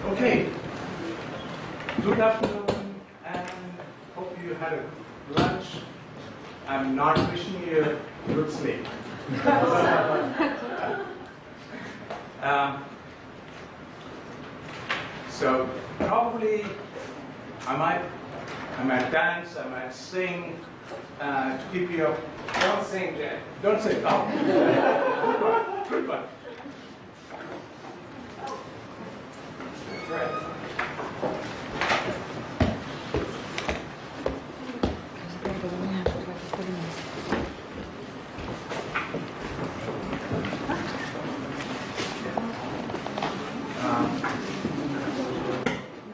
Okay. Good afternoon, and hope you had a good lunch. I'm not wishing you a good sleep. So probably I might dance, I might sing to keep you up. Don't sing, Jen. Don't sing. Oh. Good one. Good one. Right.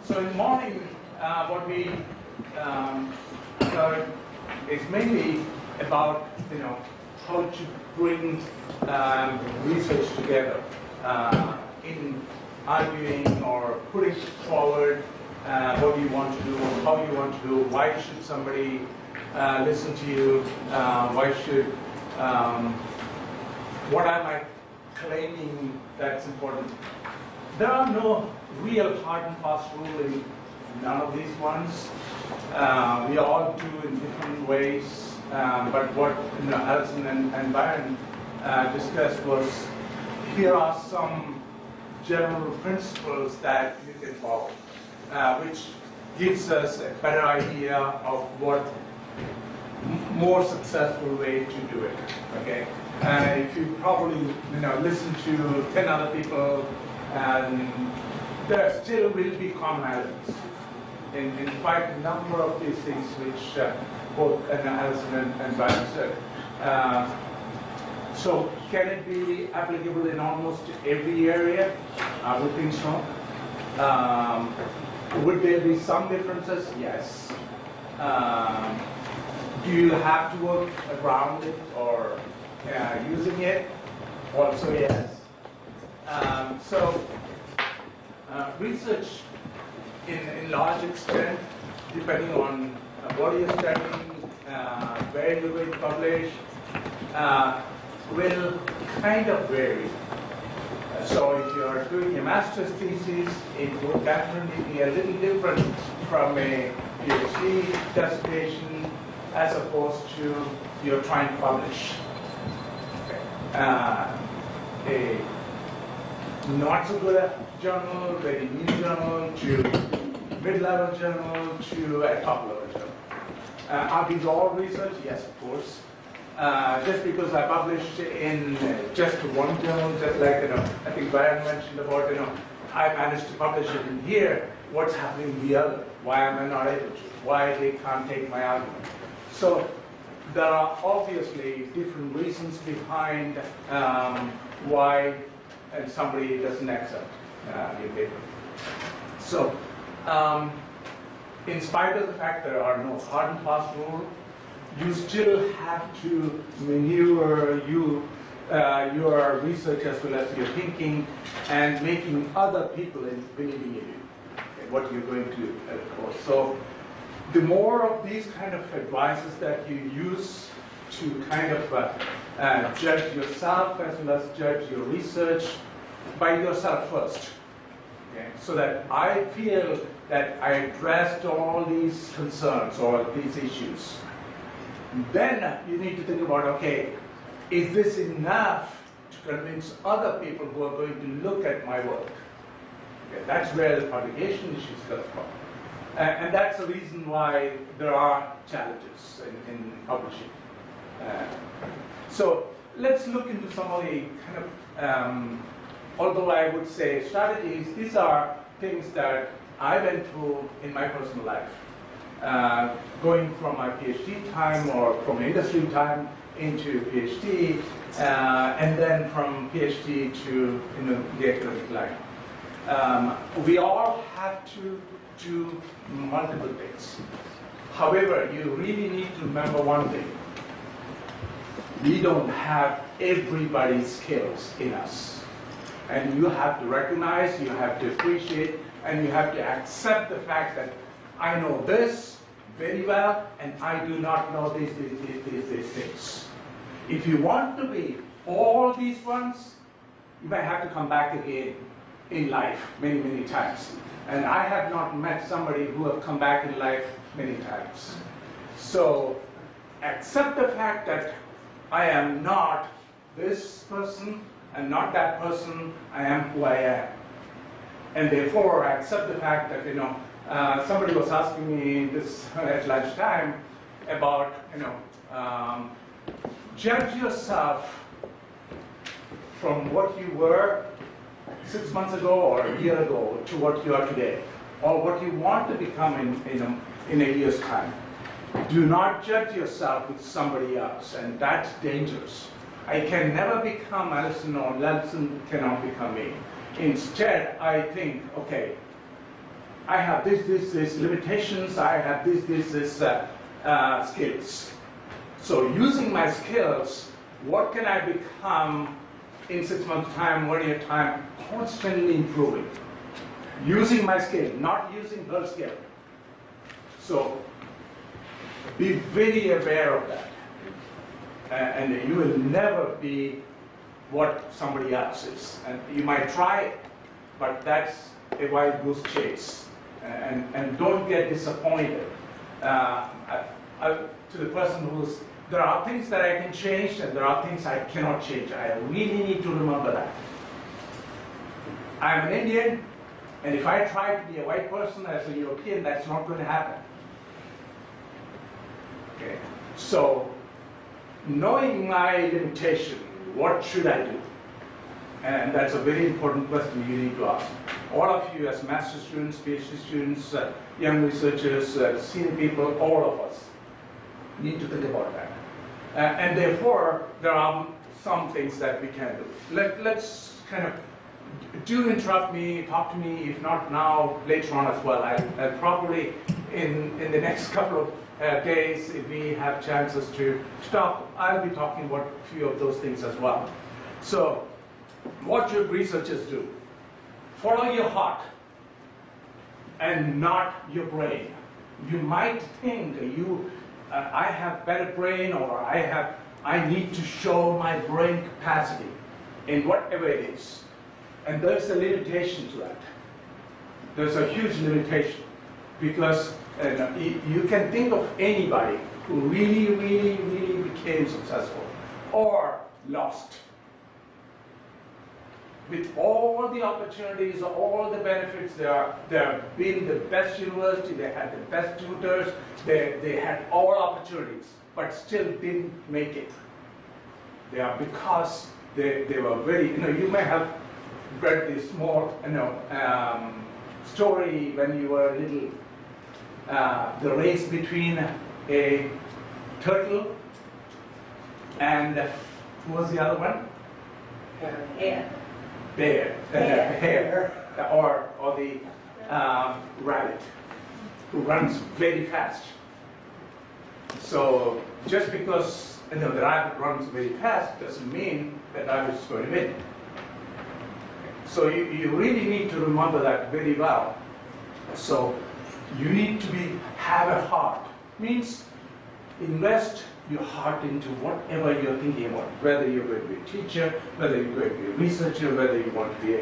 So in the morning, what we heard is mainly about how to bring research together in arguing or putting forward what you want to do, how you want to do, why should somebody listen to you, why should, what am I claiming that's important. There are no real hard and fast rule in none of these ones. We all do in different ways, but what Alison and Byron discussed was, here are some general principles that you can follow, which gives us a better idea of what more successful way to do it. Okay, if you probably listen to 10 other people, and there still will be commonalities in quite a number of these things, which both Alison and Byron said. So can it be applicable in almost every area? I would think so. Would there be some differences? Yes. Do you have to work around it or using it? Also yes. Research in large extent, depending on what you're studying, where you're going to publish, will kind of vary. So if you're doing a master's thesis, it will definitely be a little different from a PhD dissertation as opposed to you're trying to publish. A not so good journal, very new journal, to mid-level journal, to a top-level journal. Are these all research? Yes, of course. Just because I published in just one journal, just like I think Byron mentioned about I managed to publish it in here. What's happening in the other? Why am I not able to? Why they can't take my argument? So there are obviously different reasons behind why somebody doesn't accept your paper. So in spite of the fact there are no hard and fast rules, you still have to maneuver your research as well as your thinking and making other people believing in you, what you're going to course. So the more of these kind of advices that you use to kind of judge yourself as well as judge your research by yourself first. Okay? So that I feel that I addressed all these concerns or these issues. Then you need to think about, okay, is this enough to convince other people who are going to look at my work? Okay, that's where the publication issues come from. And that's the reason why there are challenges in publishing. So let's look into some of the kind of, although I would say strategies, these are things that I went through in my personal life. Going from my PhD time or from industry time into PhD, and then from PhD to the academic life. We all have to do multiple things. However, you really need to remember one thing. We don't have everybody's skills in us. And you have to recognize, you have to appreciate, and you have to accept the fact that I know this very well, and I do not know these things. If you want to be all these ones, you may have to come back again in life many, many times. And I have not met somebody who have come back in life many times. So accept the fact that I am not this person and not that person. I am who I am. And therefore, I accept the fact that, somebody was asking me this at lunchtime about, judge yourself from what you were 6 months ago or a year ago to what you are today, or what you want to become in a year's time. Do not judge yourself with somebody else, and that's dangerous. I can never become Alison, or Alison cannot become me. Instead, I think, okay, I have this limitations, I have this skills. So using my skills, what can I become in 6 months' time, 1 year time, constantly improving. Using my skill, not using her skill. So be very aware of that. And you will never be what somebody else is. And you might try, but that's a wild goose chase. And don't get disappointed. To the person who's, there are things that I can change and there are things I cannot change. I really need to remember that. I'm an Indian, and if I try to be a white person as a European, that's not going to happen. Okay. So, knowing my limitation, what should I do? And that's a very important question you need to ask. All of you as master's students, PhD students, young researchers, senior people, all of us need to think about that. And therefore, there are some things that we can do. Let's kind of, do interrupt me, talk to me, if not now, later on as well. I'll probably, in the next couple of days, if we have chances to talk, I'll be talking about a few of those things as well. So, what should researchers do? Follow your heart and not your brain. You might think I have better brain, or I need to show my brain capacity in whatever it is. And there's a limitation to that. There's a huge limitation, because you can think of anybody who really, really, really became successful or lost. With all the opportunities, all the benefits, they have been the best university, they had the best tutors, they had all opportunities, but still didn't make it. They are because they were very, you may have read this small, story when you were little, the race between a turtle and, who was the other one? Bear, hare, or the rabbit, who runs very fast. So just because the rabbit runs very fast doesn't mean that rabbit is going to win. So you really need to remember that very well. So you need to have a heart. Means invest your heart into whatever you're thinking about, whether you're going to be a teacher, whether you're going to be a researcher, whether you want to be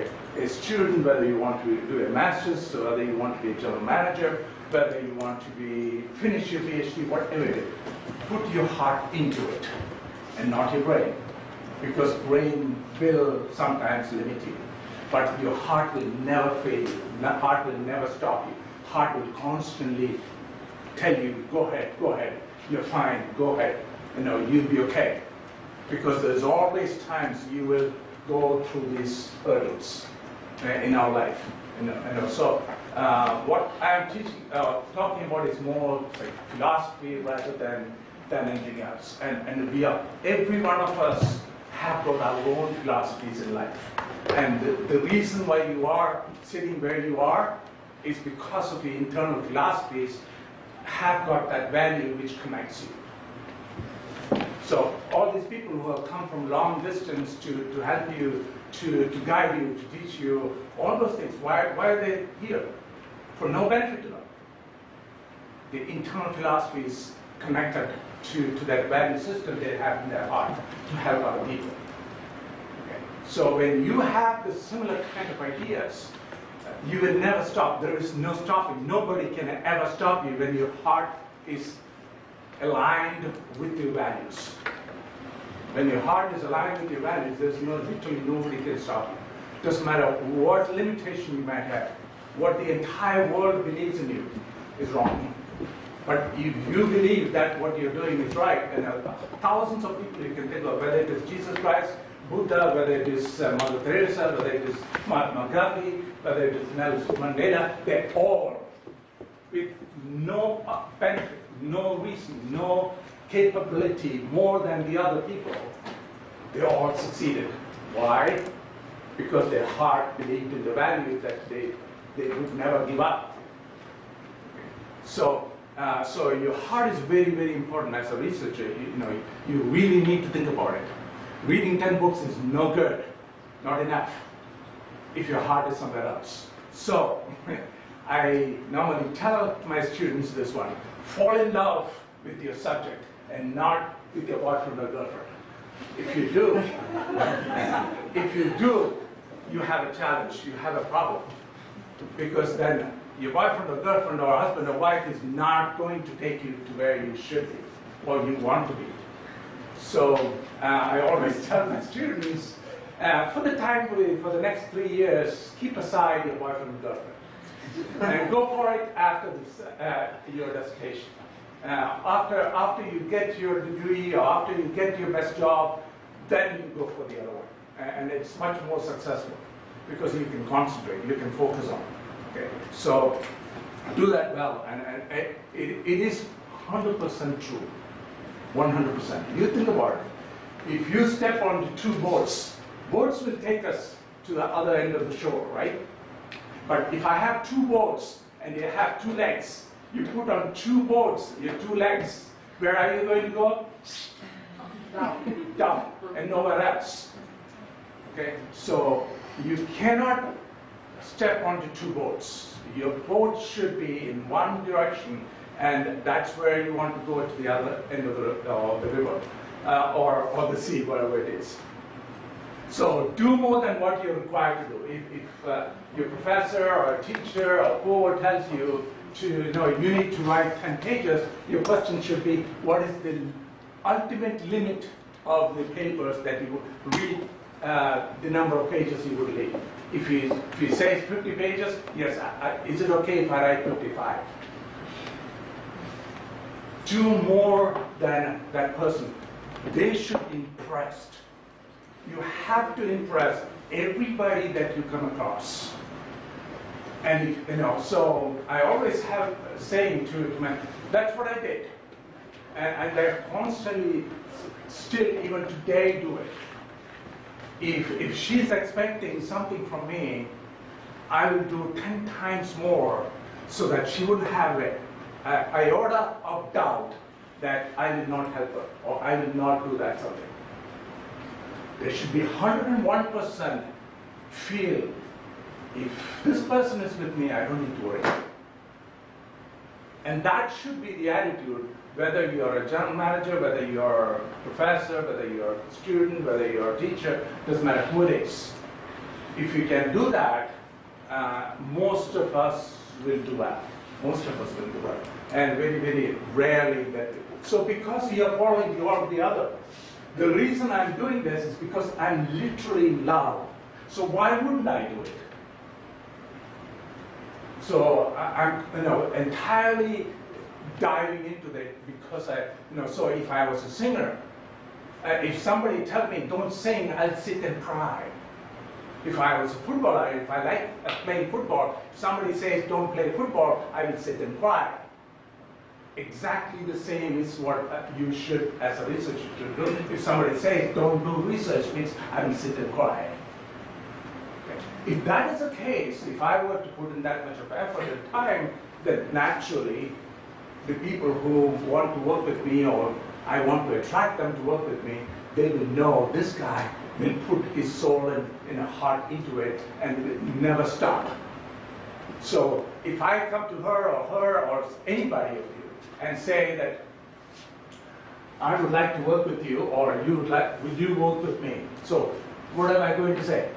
a student, whether you want to do a master's, or whether you want to be a general manager, whether you want to finish your PhD, whatever it is. Put your heart into it and not your brain, because brain will sometimes limit you, but your heart will never fail you. Heart will never stop you. Heart will constantly tell you, go ahead, you're fine, go ahead, you'll be okay. Because there's always times you will go through these hurdles in our life. So what I'm talking about is more like philosophy rather than anything else. And every one of us have got our own philosophies in life. And the reason why you are sitting where you are is because of the internal philosophies have got that value which connects you. So all these people who have come from long distance to help you, to guide you, to teach you, all those things, why are they here? For no benefit to them. The internal philosophy is connected to that value system they have in their heart to help other people. Okay. So when you have the similar kind of ideas, you will never stop. There is no stopping. Nobody can ever stop you when your heart is aligned with your values. When your heart is aligned with your values, there's literally nobody can stop you. Doesn't matter what limitation you might have, what the entire world believes in you is wrong. But if you believe that what you're doing is right, and thousands of people you can think of, whether it is Jesus Christ, Buddha, whether it is Mother Teresa, whether it is Mahatma Gandhi, whether it is Nelson Mandela, they're all with no benefit, no reason, no capability more than the other people. They all succeeded. Why? Because their heart believed in the values that they would never give up. So your heart is very, very important as a researcher. You really need to think about it. Reading 10 books is no good, not enough, if your heart is somewhere else. So I normally tell my students this one: fall in love with your subject and not with your boyfriend or girlfriend. If you do, you have a challenge, you have a problem. Because then your boyfriend or girlfriend or husband or wife is not going to take you to where you should be or you want to be. So I always tell my students, for the next 3 years, keep aside your boyfriend and girlfriend. And go for it after your destination. After you get your degree or after you get your best job, then you go for the other one. And it's much more successful because you can concentrate, you can focus on it. Okay? So do that well. And it is 100% true. 100%. You think about it. If you step onto two boats will take us to the other end of the shore, right? But if I have two boats and they have two legs, you put on two boats, your two legs, where are you going to go? Down, and nowhere else. Okay? So you cannot step onto two boats. Your boat should be in one direction, and that's where you want to go to the other end of the river or the sea, whatever it is. So do more than what you're required to do. If your professor or a teacher or whoever tells you you need to write 10 pages, your question should be, what is the ultimate limit of the papers that you read, the number of pages you would read? If he says 50 pages, yes, is it okay if I write 55? Do more than that person. They should be impressed. You have to impress everybody that you come across. And so I always have a saying to my, that's what I did. And I constantly, still even today, do it. If she's expecting something from me, I will do 10 times more so that she wouldn't have an iota of doubt that I did not help her or I did not do that something. There should be 101% feel, if this person is with me, I don't need to worry. And that should be the attitude, whether you're a general manager, whether you're a professor, whether you're a student, whether you're a teacher, doesn't matter who it is. If you can do that, most of us will do well. Most of us will do well. And very, very rarely that. So because you're following one or the other, the reason I'm doing this is because I'm literally in love. So why wouldn't I do it? So I'm entirely diving into that because so if I was a singer, if somebody tell me don't sing, I'll sit and cry. If I was a footballer, if I like playing football, if somebody says don't play football, I will sit and cry. Exactly the same is what you should, as a researcher, do. If somebody says don't do research, means I will sit and cry. Okay. If that is the case, if I were to put in that much of effort and time, then naturally the people who want to work with me or I want to attract them to work with me, they will know this guy will put his soul and heart into it and will never stop. So if I come to her or anybody of you and say that I would like to work with you or will you work with me? So What am I going to say?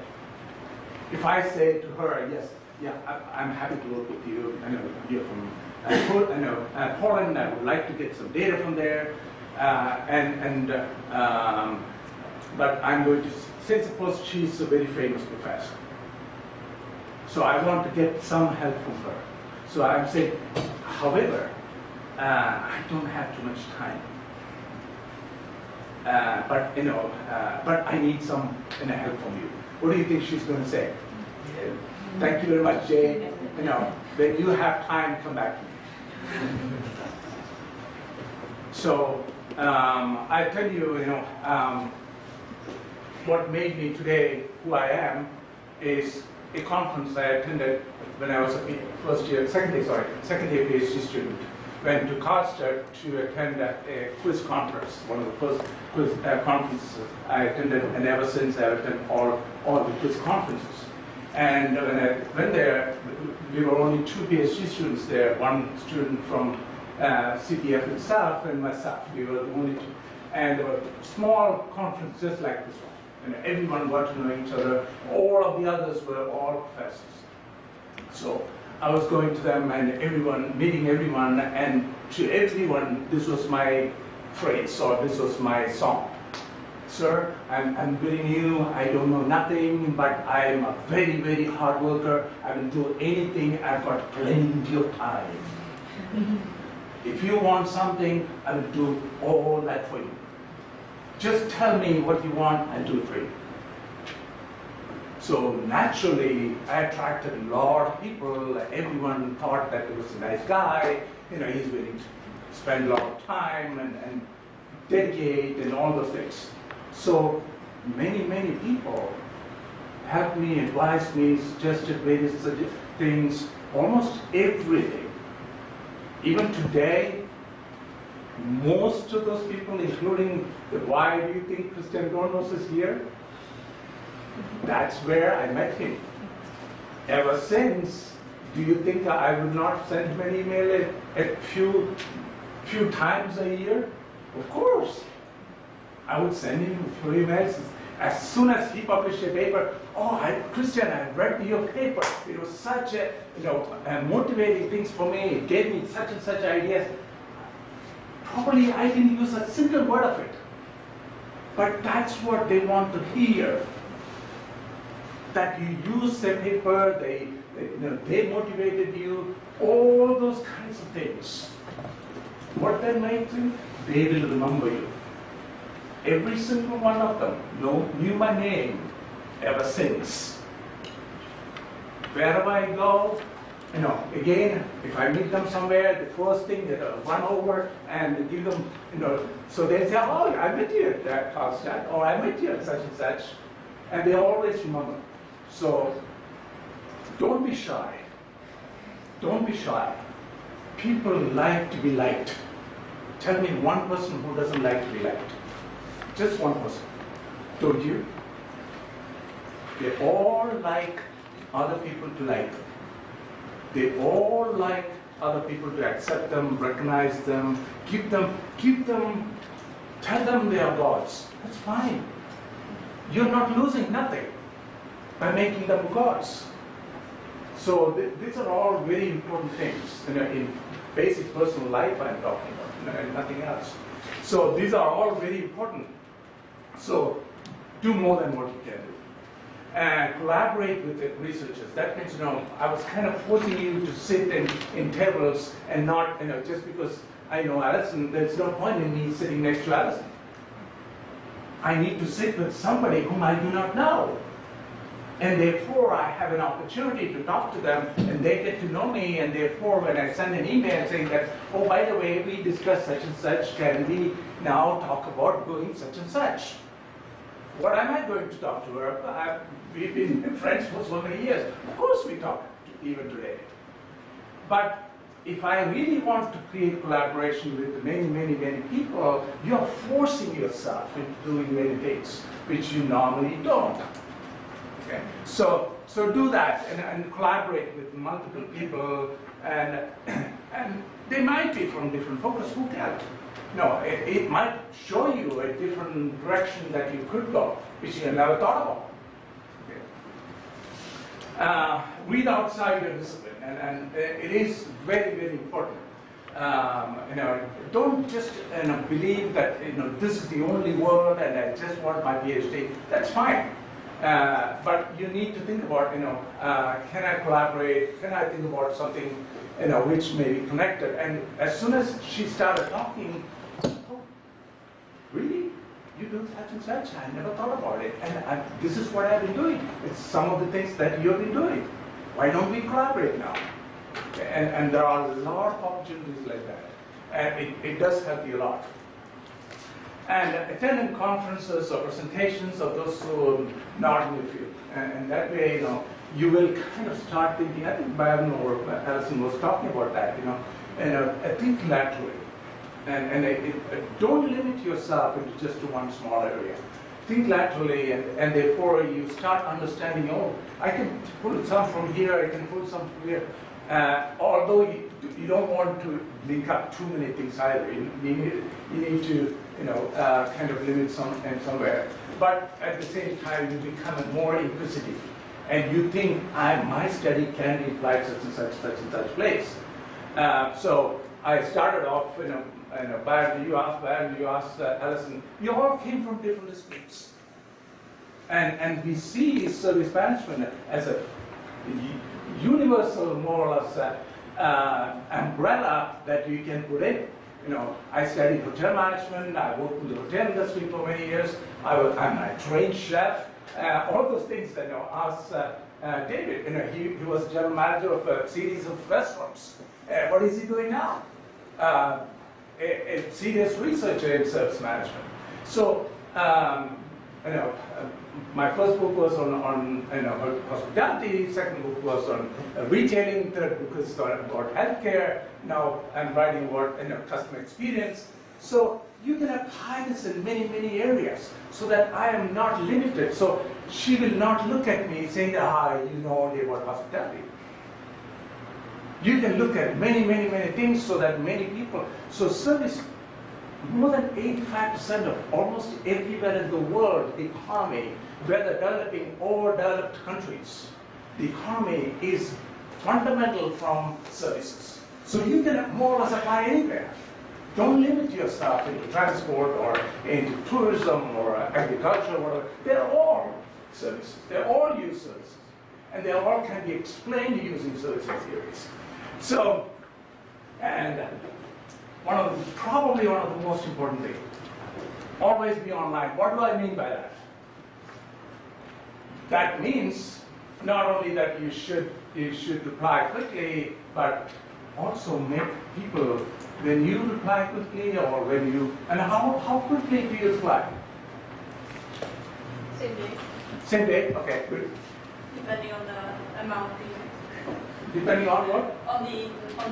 If I say to her, yes, yeah, I'm happy to work with you. I know you're from Poland. I would like to get some data from there, but I'm going to say, suppose she's a very famous professor. So I want to get some help from her. So I'm saying, however, I don't have too much time. But I need some help from you. What do you think she's going to say? Yeah. Thank you very much, Jay. When you have time, come back to me. So I tell you, what made me today who I am is a conference I attended when I was a second year PhD student. Went to Carlstadt to attend a quiz conference, one of the first quiz conferences I attended, and ever since I've attended all the quiz conferences. And when I went there, we were only 2 PhD students there, one student from CPF itself and myself. We were the only 2. And there were small conferences just like this one. Everyone got to know each other. All of the others were all professors. So I was going to them and meeting everyone, and to everyone, this was my phrase, or this was my song. Sir, I'm very new, I don't know nothing, but I'm a very, very hard worker. I will do anything, I've got plenty of time. If you want something, I will do all that for you. Just tell me what you want, I'll do it for you. So naturally, I attracted a lot of people. Everyone thought that he was a nice guy. He's willing to spend a lot of time and dedicate and all those things. So many, many people helped me, advised me, suggested various things, almost everything. Even today, most of those people, including why do you think Christian Dornos is here? That's where I met him. Ever since, do you think I would not send him an email a few times a year? Of course. I would send him a few emails. As soon as he published a paper, Christian, I read your paper. It was such a motivating things for me. It gave me such and such ideas. Probably I didn't use a single word of it. But that's what they want to hear. That you use the paper, they motivated you, all those kinds of things. What that makes you, they will remember you. Every single one of them knew my name ever since. Wherever I go, again, if I meet them somewhere, the first thing that I'll run over and give them, so they say, oh, I met you at Karlstad, or I met you at such and such, and they always remember. So don't be shy. Don't be shy. People like to be liked. Tell me one person who doesn't like to be liked. Just one person. Don't you? They all like other people to like them. They all like other people to accept them, recognize them, tell them they are gods. That's fine. You're not losing nothing by making them gods. So these are all very important things in basic personal life I'm talking about, and nothing else. So these are all very important. So do more than what you can do. And collaborate with the researchers. That means, I was kind of forcing you to sit in tables and not, just because I know Alison, there's no point in me sitting next to Alison. I need to sit with somebody whom I do not know. And therefore, I have an opportunity to talk to them, and they get to know me, and therefore, when I send an email saying that, oh, by the way, we discussed such and such, can we now talk about doing such and such? What am I going to talk to her? We've been friends for so many years. Of course we talk, even today. But if I really want to create collaboration with many, many, many people, you're forcing yourself into doing many things, which you normally don't. Okay? So so do that and collaborate with multiple people, and they might be from different focus. Who can? No, it might show you a different direction that you could go, which you never thought about. Okay. Read outside your discipline, and it is very, very important. Don't just believe that this is the only world and I just want my PhD. That's fine, but you need to think about can I collaborate? Can I think about something which may be connected? And as soon as she started talking, oh, really? You do such and such? I never thought about it, and this is what I've been doing. It's some of the things that you've been doing. Why don't we collaborate now? And there are a lot of opportunities like that. And it does help you a lot. And attending conferences or presentations of those who are not in the field. And that way, you will kind of start thinking, I think Byron or Alison was talking about that, think laterally. And don't limit yourself into just one small area. Think laterally, and therefore you start understanding, oh, I can pull some from here, I can pull some from here. Although you don't want to link up too many things either. You need to kind of limit somewhere. But at the same time, you become more inquisitive, and you think my study can be applied such and such place. So I started off, Byron, you asked Alison. You all came from different disciplines, and we see service management as a universal, more or less, umbrella that you can put in. I studied hotel management. I worked in the hotel industry for many years. I'm a trained chef. All those things that ask David. He was general manager of a series of restaurants. What is he doing now? A serious researcher in service management. So, my first book was on hospitality. Second book was on retailing. Third book is about healthcare. Now I'm writing about customer experience. So you can apply this in many, many areas, so that I am not limited. So she will not look at me saying, you know only about hospitality. You can look at many, many, many things, so that many people. So service. More than 85% of almost everywhere in the world, the economy, whether developing or developed countries, the economy is fundamental from services. So you can more or less apply anywhere. Don't limit yourself into transport or into tourism or agriculture, whatever. They're all services. They all use services. And they all can be explained using service theories. So, and probably one of the most important things, always be online. What do I mean by that? That means not only that you should reply quickly, but also make people, when you reply quickly or when you, and how quickly do you reply? Same day. Same day? Okay, good. Depending on the amount of emails. Depending on what? On the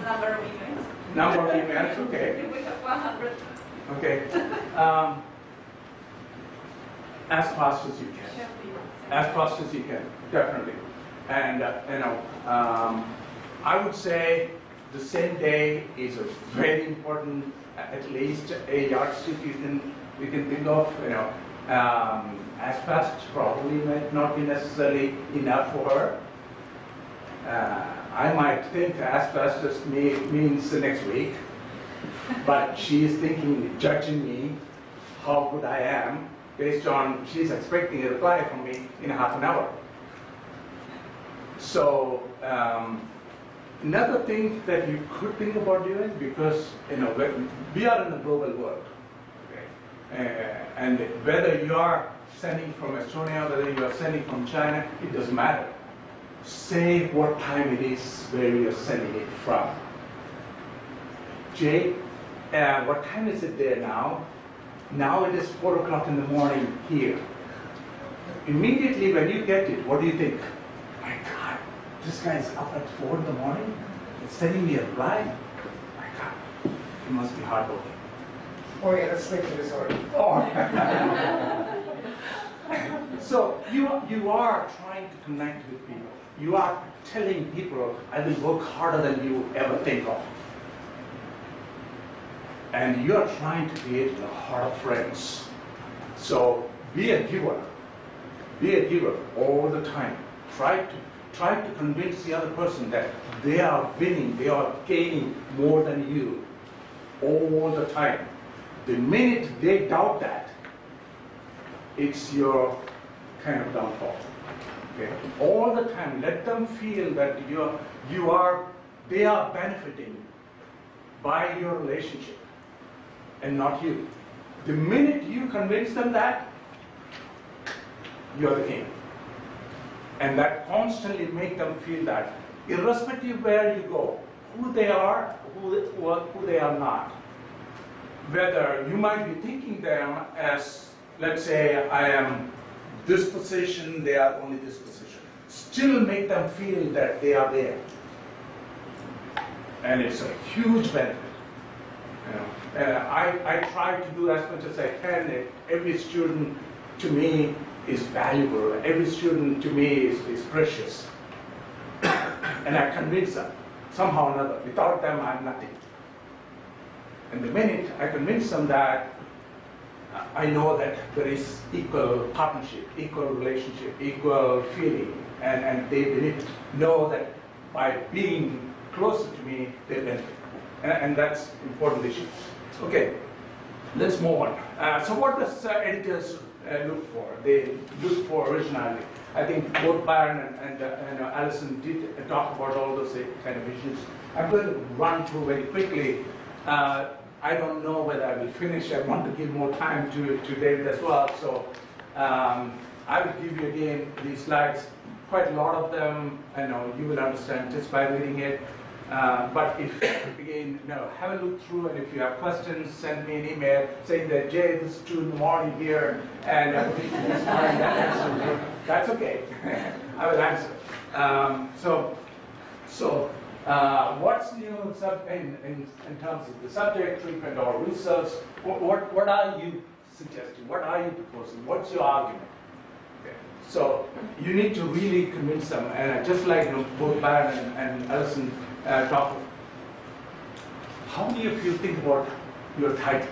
number of emails. Number of emails, okay. If we have 100. Okay. As fast as you can. As fast as you can, definitely. And I would say the same day is a very important, at least a yardstick you can think of. As fast probably might not be necessarily enough for her. I might think as fast as means the next week, but she is thinking, judging me, how good I am, based on she's expecting a reply from me in half an hour. So another thing that you could think about doing, because we are in a global world, okay? And whether you are sending from Estonia, whether you are sending from China, it doesn't matter. Say what time it is where you're sending it from. Jay, what time is it there now? Now it is 4 o'clock in the morning here. Immediately when you get it, what do you think? My God, this guy is up at 4 in the morning? It's sending me a reply? My God, he must be hardworking. Oh yeah, that's sleeping disorder. Oh. So you are trying to connect with people. You are telling people, I will work harder than you ever think of. And you are trying to create a heart of friends. So be a giver. Be a giver all the time. Try to convince the other person that they are winning, they are gaining more than you all the time. The minute they doubt that, it's your kind of downfall. Okay? All the time, let them feel that they are benefiting by your relationship and not you. The minute you convince them that, you're the king. And that constantly make them feel that, irrespective where you go, who they are, who they are not. Whether you might be thinking them as, let's say, I am this position, they are only this position. Still make them feel that they are there. And it's a huge benefit. You know, I try to do as much as I can. Every student to me is valuable. Every student to me is precious. And I convince them somehow or another. Without them, I'm nothing. And the minute I convince them that, I know that there is equal partnership, equal relationship, equal feeling, and they know that by being closer to me, they benefit. And that's important issue. Okay, let's move on. So what does editors look for? They look for originality. I think both Byron and Alison did talk about all those kind of issues. I'm going to run through very quickly. I don't know whether I will finish. I want to give more time to David as well. So I will give you again these slides. Quite a lot of them, I know you will understand just by reading it. But if, again, have a look through, and if you have questions, send me an email saying that, Jay, this is 2 in the morning here, and I think this morning that's okay. I will answer. What's new in terms of the subject, treatment, or research? What are you suggesting? What are you proposing? What's your argument? Okay. So you need to really convince them, and just like both Byron and Alison talked. How many of you think about your title?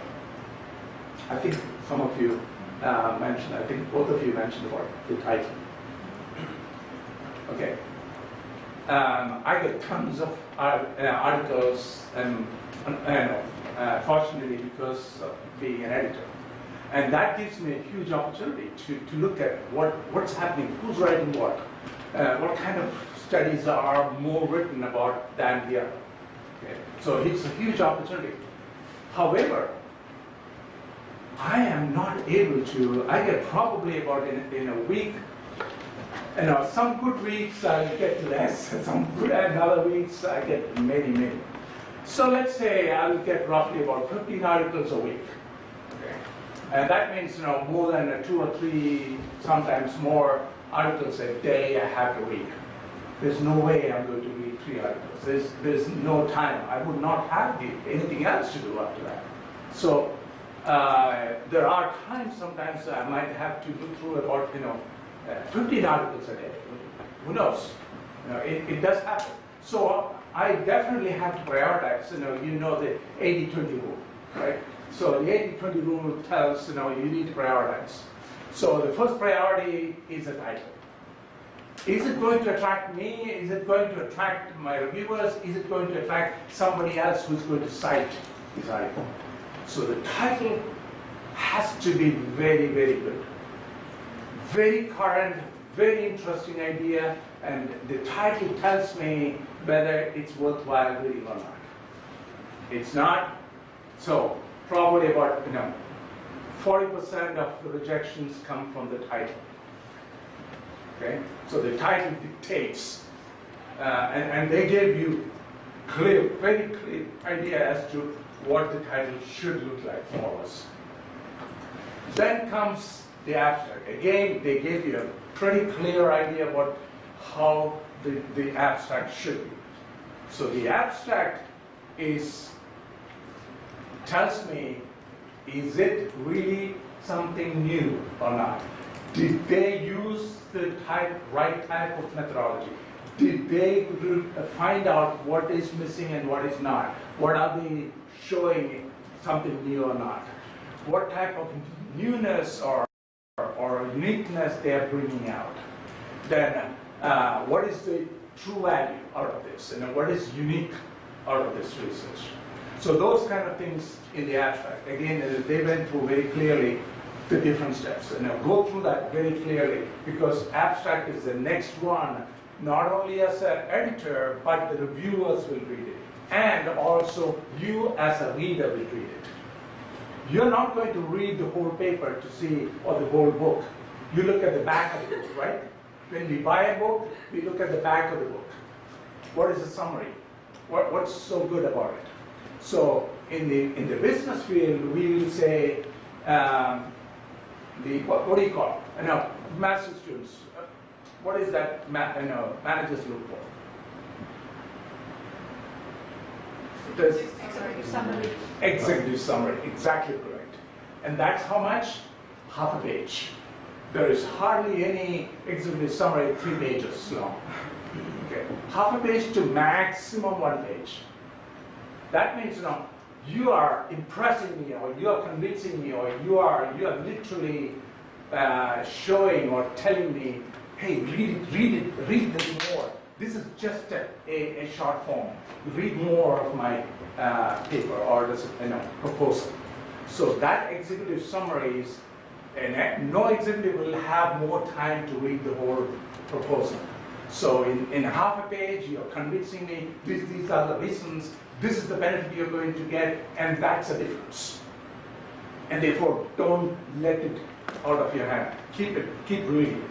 I think some of you mentioned. I think both of you mentioned about the title. Okay. I get tons of articles, and fortunately because of being an editor. And that gives me a huge opportunity to look at what's happening, who's writing what kind of studies are more written about than the other. Okay. So it's a huge opportunity. However, I am not able to, I get probably about in a week, some good weeks I get less, some good and other weeks I get many. So let's say I'll get roughly about 15 articles a week. Okay. And that means more than 2 or 3, sometimes more articles a day I have to read. There's no way I'm going to read 3 articles. There's no time. I would not have anything else to do after that. So there are times sometimes I might have to look through about 15 articles a day. Who knows? It does happen. So I definitely have to prioritize. The 80-20 rule, right? So the 80-20 rule tells you need to prioritize. So the first priority is a title. Is it going to attract me? Is it going to attract my reviewers? Is it going to attract somebody else who's going to cite this article? So the title has to be very, very good. Very current, very interesting idea, and the title tells me whether it's worthwhile reading or not. It's not, so probably about 40% of the rejections come from the title. Okay, so the title dictates, and they gave you very clear idea as to what the title should look like for us. Then comes the abstract. Again, they gave you a pretty clear idea about how the abstract should be. So the abstract tells me, is it really something new or not? Did they use the right type of methodology? Did they find out what is missing and what is not? What are they showing something new or not? What type of newness or uniqueness they are bringing out? Then what is the true value out of this? And what is unique out of this research? So those kind of things in the abstract. Again, they went through very clearly the different steps. And go through that very clearly, because abstract is the next one, not only as an editor, but the reviewers will read it. And also you as a reader will read it. You're not going to read the whole paper to see, or the whole book. You look at the back of the book, right? When we buy a book, we look at the back of the book. What is the summary? What's so good about it? So in the business field, we will say, what do you call it? No, master students. What is that managers look for? Executive summary. Executive summary, exactly correct. And that's how much? Half a page. There is hardly any executive summary 3 pages long. Okay. Half a page to maximum 1 page. That means, you are impressing me, or you are convincing me, or you are literally showing or telling me, hey, read this more. This is just a short form. Read more of my paper or this proposal. So that executive summary is, and no executive will have more time to read the whole proposal. So in half a page, you're convincing me, these are the reasons, this is the benefit you're going to get, and that's the difference. And therefore, don't let it out of your hand. Keep reading.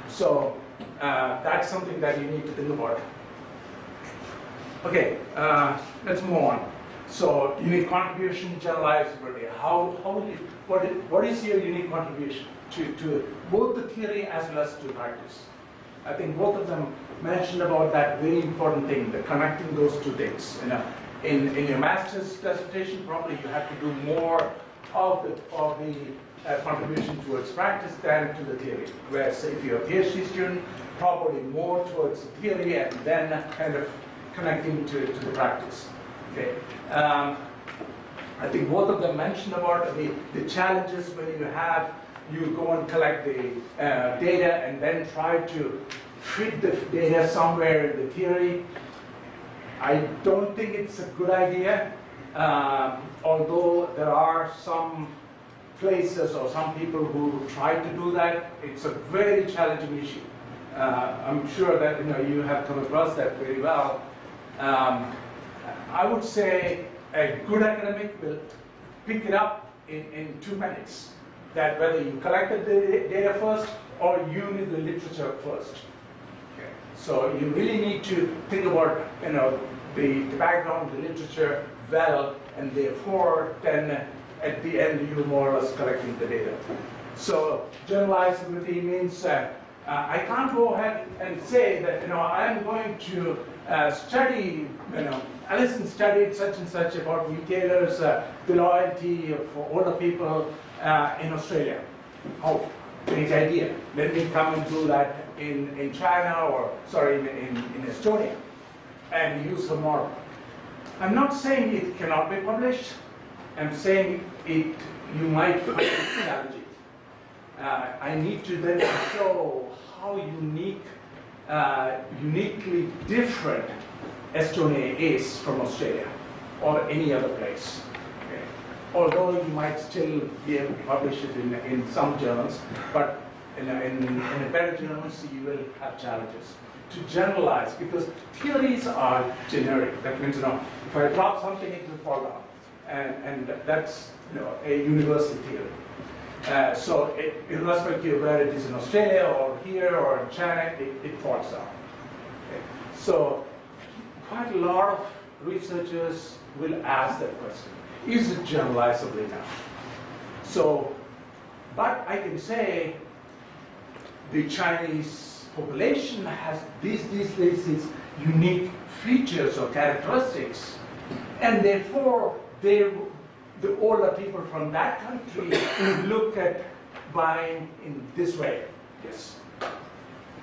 So that's something that you need to think about. Okay, let's move on. So unique contribution, generalizability. What is your unique contribution to both the theory as well as to practice? I think both of them mentioned about that very important thing, the connecting those two things. In your master's dissertation, probably you have to do more of the contribution towards practice than to the theory. Whereas if you're a PhD student, probably more towards the theory and then kind of connecting to the practice. Okay. I think both of them mentioned about the challenges when you go and collect the data and then try to fit the data somewhere in the theory. I don't think it's a good idea, although there are some places or some people who try to do that. It's a very challenging issue. I'm sure that you have come across that very well. I would say a good academic will pick it up in 2 minutes. That whether you collected the data first or you need the literature first. Okay. So you really need to think about the background, the literature well, and therefore then at the end you're more or less collecting the data. So generalizability means I can't go ahead and say that I'm going to study, Allison studied such and such about retailers, the loyalty for older people in Australia. Oh, great idea. Let me come and do that in China, or sorry, in Estonia, and use the model. I'm not saying it cannot be published. I'm saying you might find it challenging. I need to then show how uniquely different Estonia is from Australia or any other place. Okay. Although you might still be able to publish it in some journals, but in a better journals you will have challenges to generalize, because theories are generic. That means if I drop something, it will fall down, and that's a universal theory. So irrespective of whether it is in Australia or here or in China, it falls down. Okay. So quite a lot of researchers will ask that question. Is it generalizable enough? So, but I can say the Chinese population has these unique features or characteristics, and therefore the older people from that country look at buying in this way, yes,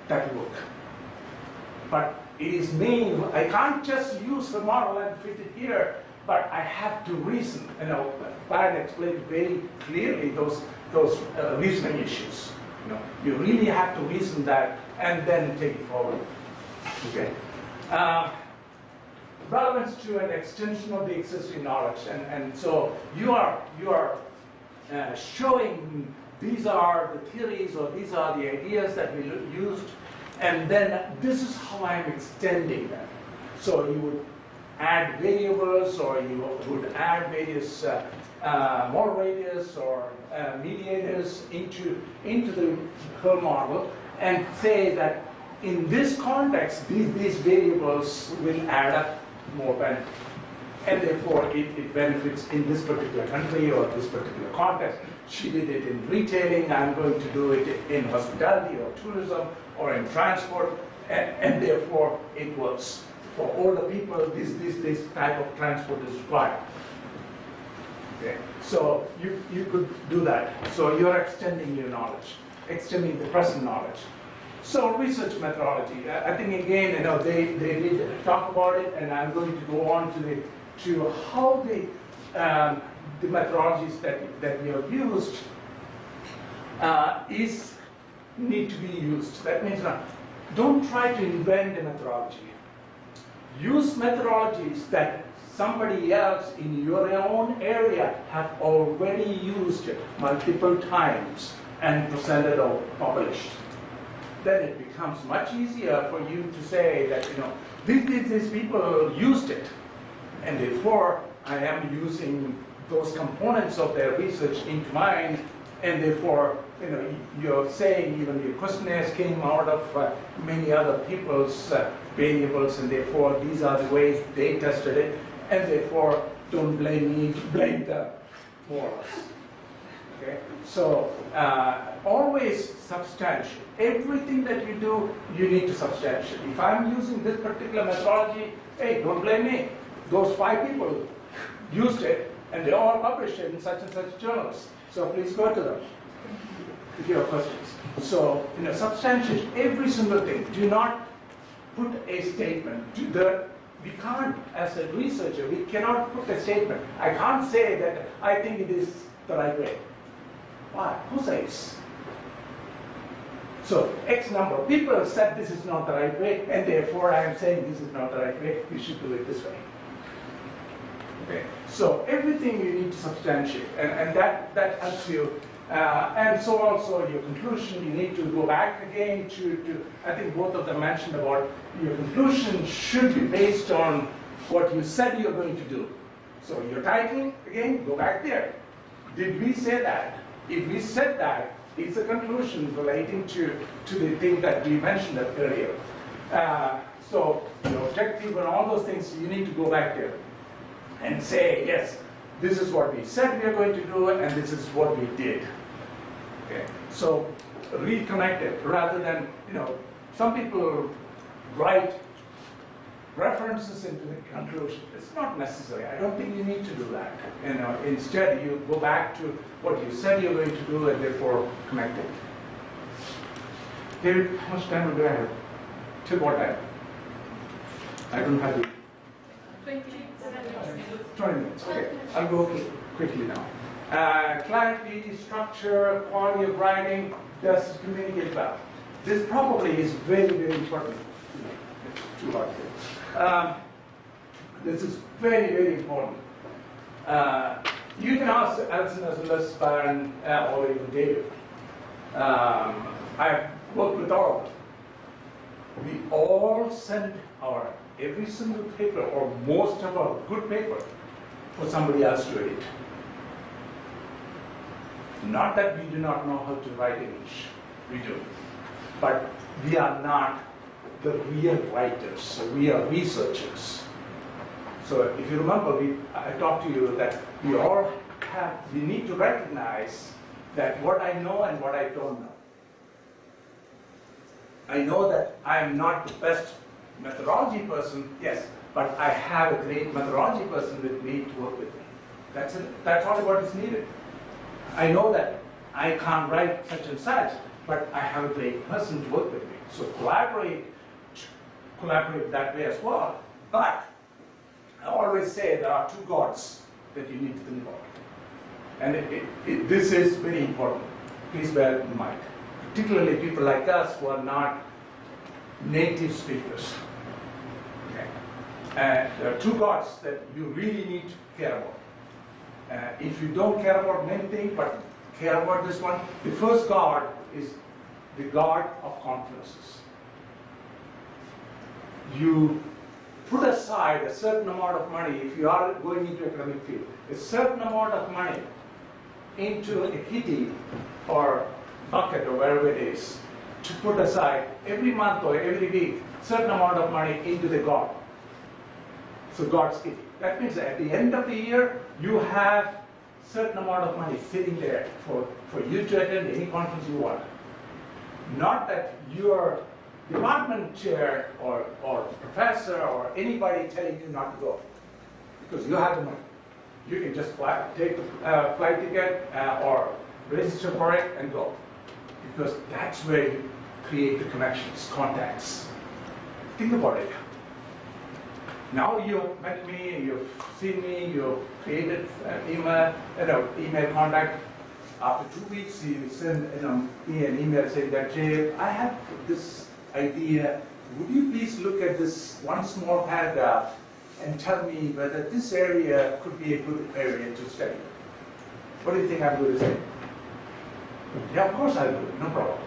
that will work. But it is mean, I can't just use the model and fit it here, but I have to reason. Byron explained very clearly those reasoning issues. You really have to reason that and then take it forward. Okay. Relevance to an extension of the existing knowledge, and so you are showing these are the theories or these are the ideas that we used, and then this is how I'm extending them. So you would add variables, or you would add various moderators or mediators into the whole model, and say that in this context, these variables will add up more benefit. And therefore, it benefits in this particular country or this particular context. She did it in retailing, I'm going to do it in hospitality or tourism or in transport, and therefore it works. For older people, this type of transport is required. Okay. So you could do that. So you're extending your knowledge, extending the present knowledge. So research methodology, I think again, they did talk about it, and I'm going to go on to how the methodologies that we have used need to be used. That means don't try to invent a methodology. Use methodologies that somebody else in your own area have already used multiple times and presented or published. Then it becomes much easier for you to say that, these people used it, and therefore I am using those components of their research into mine, and therefore, you're saying even your questionnaires came out of many other people's variables, and therefore these are the ways they tested it, and therefore don't blame me, blame them, more or less. Okay? So always substantiate. Everything that you do, you need to substantiate. If I'm using this particular methodology, hey, don't blame me. Those 5 people used it, and they all published it in such and such journals. So please go to them if you have questions. So, substantiate every single thing. Do not put a statement. We can't, as a researcher, we cannot put a statement. I can't say that I think it is the right way. Why? Who says? So X number of people said this is not the right way, and therefore I am saying this is not the right way. We should do it this way. Okay. So everything you need to substantiate, and that helps you. And so also your conclusion, you need to go back again to I think both of them mentioned about your conclusion should be based on what you said you're going to do. So your title, again, go back there. Did we say that? If we said that, it's a conclusion relating to the thing that we mentioned earlier. So your objective and all those things, you need to go back there and say, yes, this is what we said we are going to do, and this is what we did. Okay. So reconnect it rather than, some people write references into the conclusion. It's not necessary. I don't think you need to do that. Instead, you go back to what you said you're going to do, and therefore connect it. David, how much time do I have? Till what time? I don't have it. 20 minutes. Okay, I'll go quickly now. Clarity, structure, quality of writing, does communicate well. This probably is very, very important. Too hard. This is very, very important. You can ask Alison as well as Byron or even David. I've worked with all of them. We all send every single paper or most of our good paper for somebody else to edit. Not that we do not know how to write English. We do. But we are not the real writers. So we are researchers. So if you remember, I talked to you that we need to recognize that what I know and what I don't know. I know that I am not the best methodology person, yes, but I have a great methodology person with me to work with me. That's all what is needed. I know that I can't write such and such, but I have a great person to work with me. So collaborate that way as well. But I always say there are two gods that you need to think about. And this is very important. Please bear in mind. Particularly people like us who are not native speakers. Okay. There are two gods that you really need to care about. If you don't care about many things, but care about this one, the first god is the god of conferences. You put aside a certain amount of money, if you are going into academic field, a certain amount of money into a kitty or bucket or wherever it is, to put aside every month or every week, certain amount of money into the god. So God's kitty. That means that at the end of the year, you have certain amount of money sitting there for you to attend any conference you want. Not that your department chair or professor or anybody telling you not to go, because you have the money. You can just take the flight ticket or register for it and go, because that's where you create the connections, contacts. Think about it. Now you've met me, you've seen me, you've created email contact. After 2 weeks, you send me an email saying that, Jay, I have this idea. Would you please look at this one small paragraph and tell me whether this area could be a good area to study? What do you think I'm going to say? Yeah, of course I'll do it, no problem.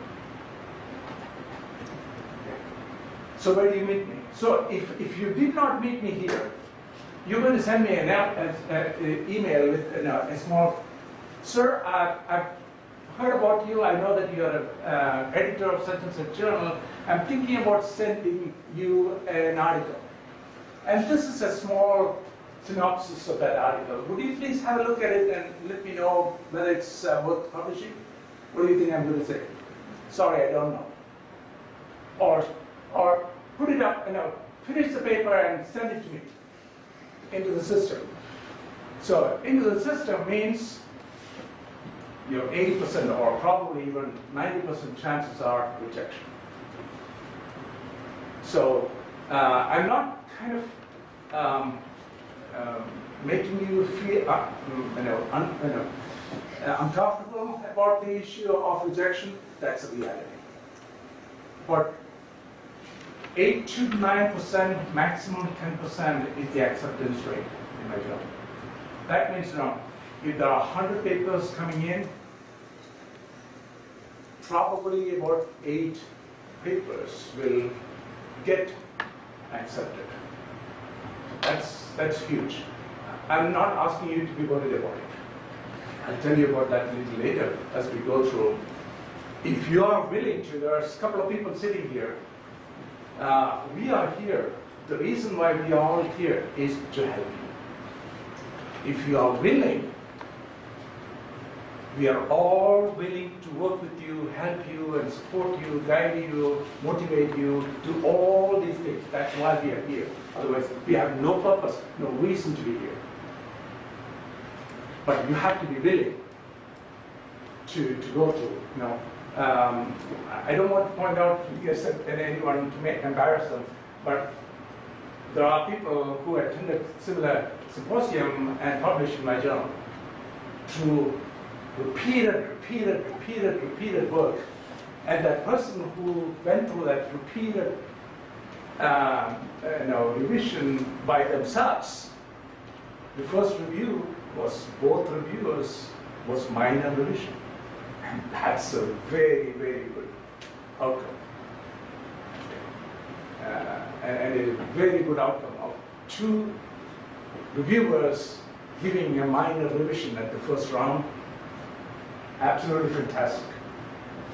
So where do you meet me? So if you did not meet me here, you're going to send me an email with a small, sir, I've heard about you. I know that you're an editor of such and such journal. I'm thinking about sending you an article. And this is a small synopsis of that article. Would you please have a look at it and let me know whether it's worth publishing? What do you think I'm going to say? Sorry, I don't know. Or put it up, finish the paper and send it to me into the system. So into the system means your 80% or probably even 90% chances are rejection. So I'm not kind of making you feel uncomfortable about the issue of rejection. That's a reality. But 8 to 9%, maximum 10% is the acceptance rate in my job. That means if there are 100 papers coming in, probably about 8 papers will get accepted. That's huge. I'm not asking you to be worried about it. I'll tell you about that a little later as we go through. If you are willing to, there's a couple of people sitting here. We are here. The reason why we are all here is to help you. If you are willing, we are all willing to work with you, help you, and support you, guide you, motivate you, do all these things. That's why we are here. Otherwise, we have no purpose, no reason to be here. But you have to be willing to go to, I don't want to point out anyone to embarrass them, but there are people who attended similar symposium and published in my journal through repeated work. And that person who went through that repeated revision by themselves, the first review was both reviewers was minor revision. And that's a very, very good outcome. And a very good outcome of 2 reviewers giving a minor revision at the first round. Absolutely fantastic.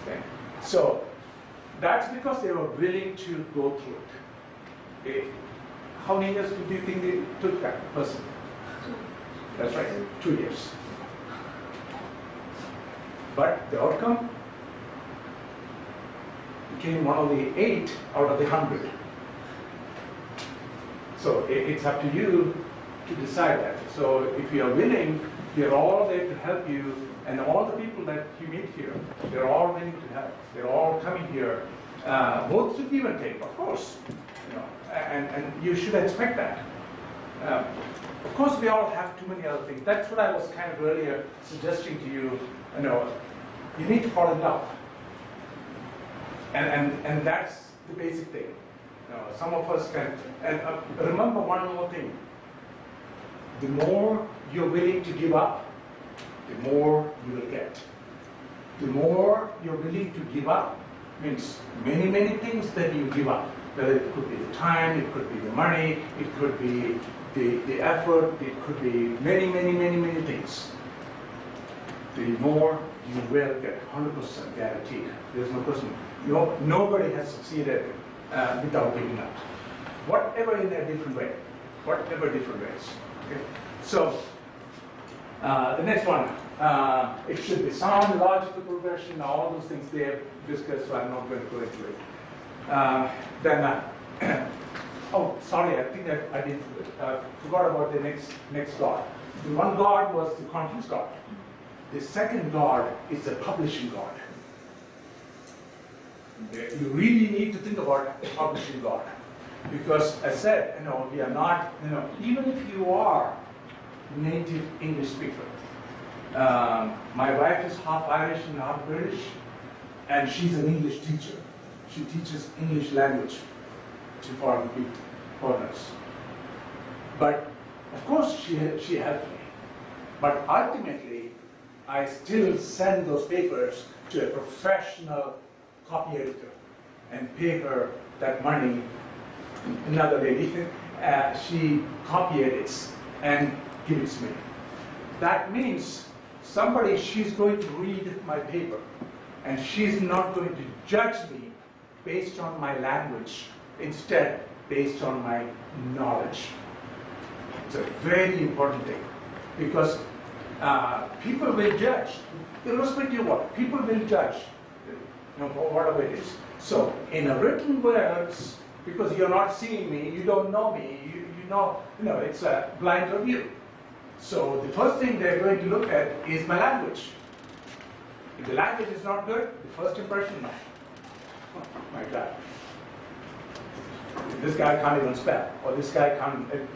Okay. So that's because they were willing to go through it. Okay. How many years do you think they took that person? 2. That's right, 2 years. But the outcome became one of the 8 out of the 100. So it's up to you to decide that. So if you are willing They're all there to help you, and all the people that you meet here, they're all willing to help. They're all coming here, both to give and take, of course, you know, and you should expect that. Of course, we all have too many other things. That's what I was kind of earlier suggesting to you. You know, you need to fall in love, and that's the basic thing. You know, some of us can. And remember one more thing: the more you're willing to give up, the more you will get. The more you're willing to give up means many things that you give up. Whether it could be the time, it could be the money, it could be the effort, it could be many things. The more you will get, 100% guaranteed. There's no question. Nobody has succeeded without giving up. Whatever in a different way. Whatever different ways. Okay? So, the next one, it should be sound, logical progression, all those things they have discussed, so I'm not going to go into it. Oh, sorry, I think I didn't forgot about the next God. The one God was the conference God. The second God is the publishing God. You really need to think about the publishing God. Because as I said, you know, we are not, you know, even if you are native English speaker. My wife is half Irish and half British, and she's an English teacher. She teaches English language to foreign people, foreigners. But of course she helped me. But ultimately, I still send those papers to a professional copy editor and pay her that money. Another lady, she copy edits and gives me. That means she's going to read my paper, and she's not going to judge me based on my language, instead based on my knowledge. It's a very important thing, because people will judge, irrespective of what, people will judge, you know, whatever it is. So in a written words, because you're not seeing me, you don't know me, you know, it's a blind review. So the first thing they're going to look at is my language. If the language is not good, the first impression, oh my God, this guy can't even spell, or this guy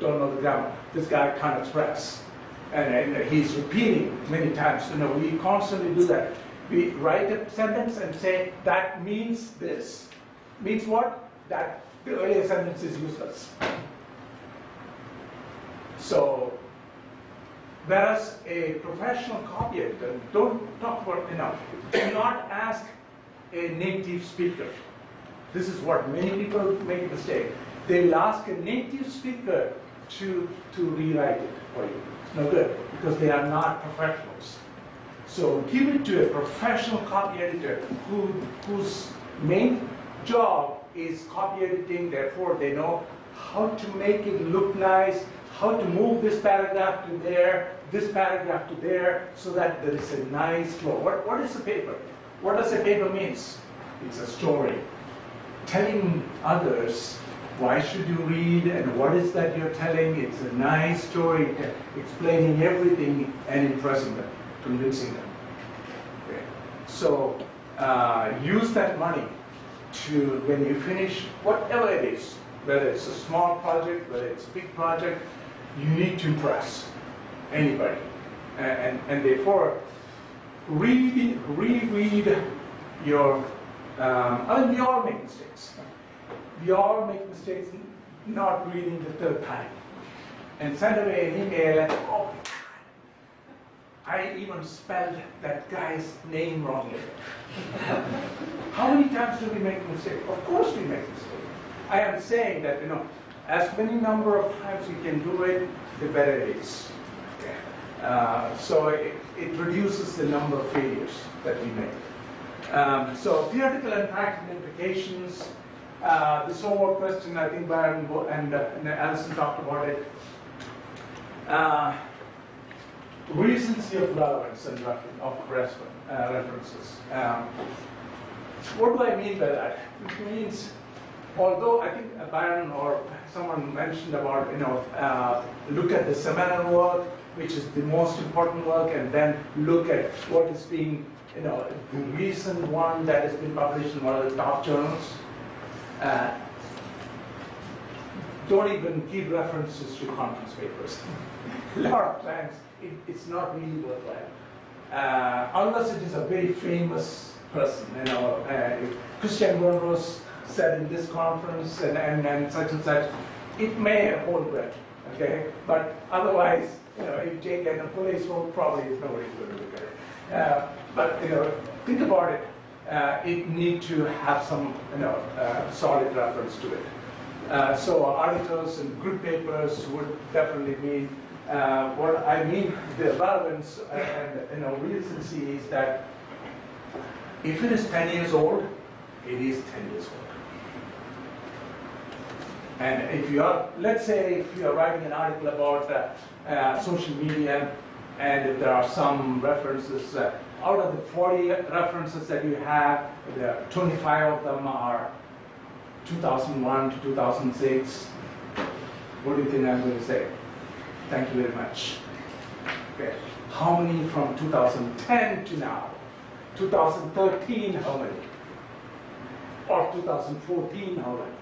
don't know the grammar, this guy can't express. And he's repeating many times. You know, we constantly do that. We write a sentence and say, that means this. Means what? That the earlier sentence is useless. So, whereas a professional copy editor, don't talk about enough, do not ask a native speaker. This is what many people make a mistake. They will ask a native speaker to rewrite it for you. It's no good, because they are not professionals. So give it to a professional copy editor whose main job is copy editing, therefore they know how to make it look nice, how to move this paragraph to there, this paragraph to there, so that there is a nice flow. What is a paper? What does a paper means? It's a story. Telling others why should you read and what is that you're telling. It's a nice story, explaining everything and impressing them, convincing them. Okay. So use that money to, when you finish whatever it is, whether it's a small project, whether it's a big project, you need to impress anybody. And therefore, reread your, I mean, we all make mistakes. We all make mistakes not reading the third time. And send away an email and, oh, I even spelled that guy's name wrongly. How many times do we make a mistake? Of course we make mistakes. I am saying that, you know, as many number of times you can do it, the better it is. Okay. So it reduces the number of failures that we make. So theoretical and practical implications. This homework question, I think Byron and Alison talked about it. Recency of relevance and references. What do I mean by that? It means although I think Byron or someone mentioned about, look at the seminal work, which is the most important work, and then look at what is being, the recent one that has been published in one of the top journals. Don't even give references to conference papers. A lot of times, it's not really worthwhile. Unless it is a very famous person, Christian Bernros said in this conference and such, it may hold good, okay? But otherwise, if you take a police vote, probably nobody's going to look at it. But think about it. It needs to have some solid reference to it. So articles and good papers would definitely mean what I mean. The relevance and recency is that if it is 10 years old, it is 10 years old. And if you are, let's say, if you are writing an article about social media, and if there are some references, out of the 40 references that you have, 25 of them are 2001 to 2006. What do you think I'm going to say? Thank you very much. Okay. How many from 2010 to now? 2013, how many? Or 2014, how many?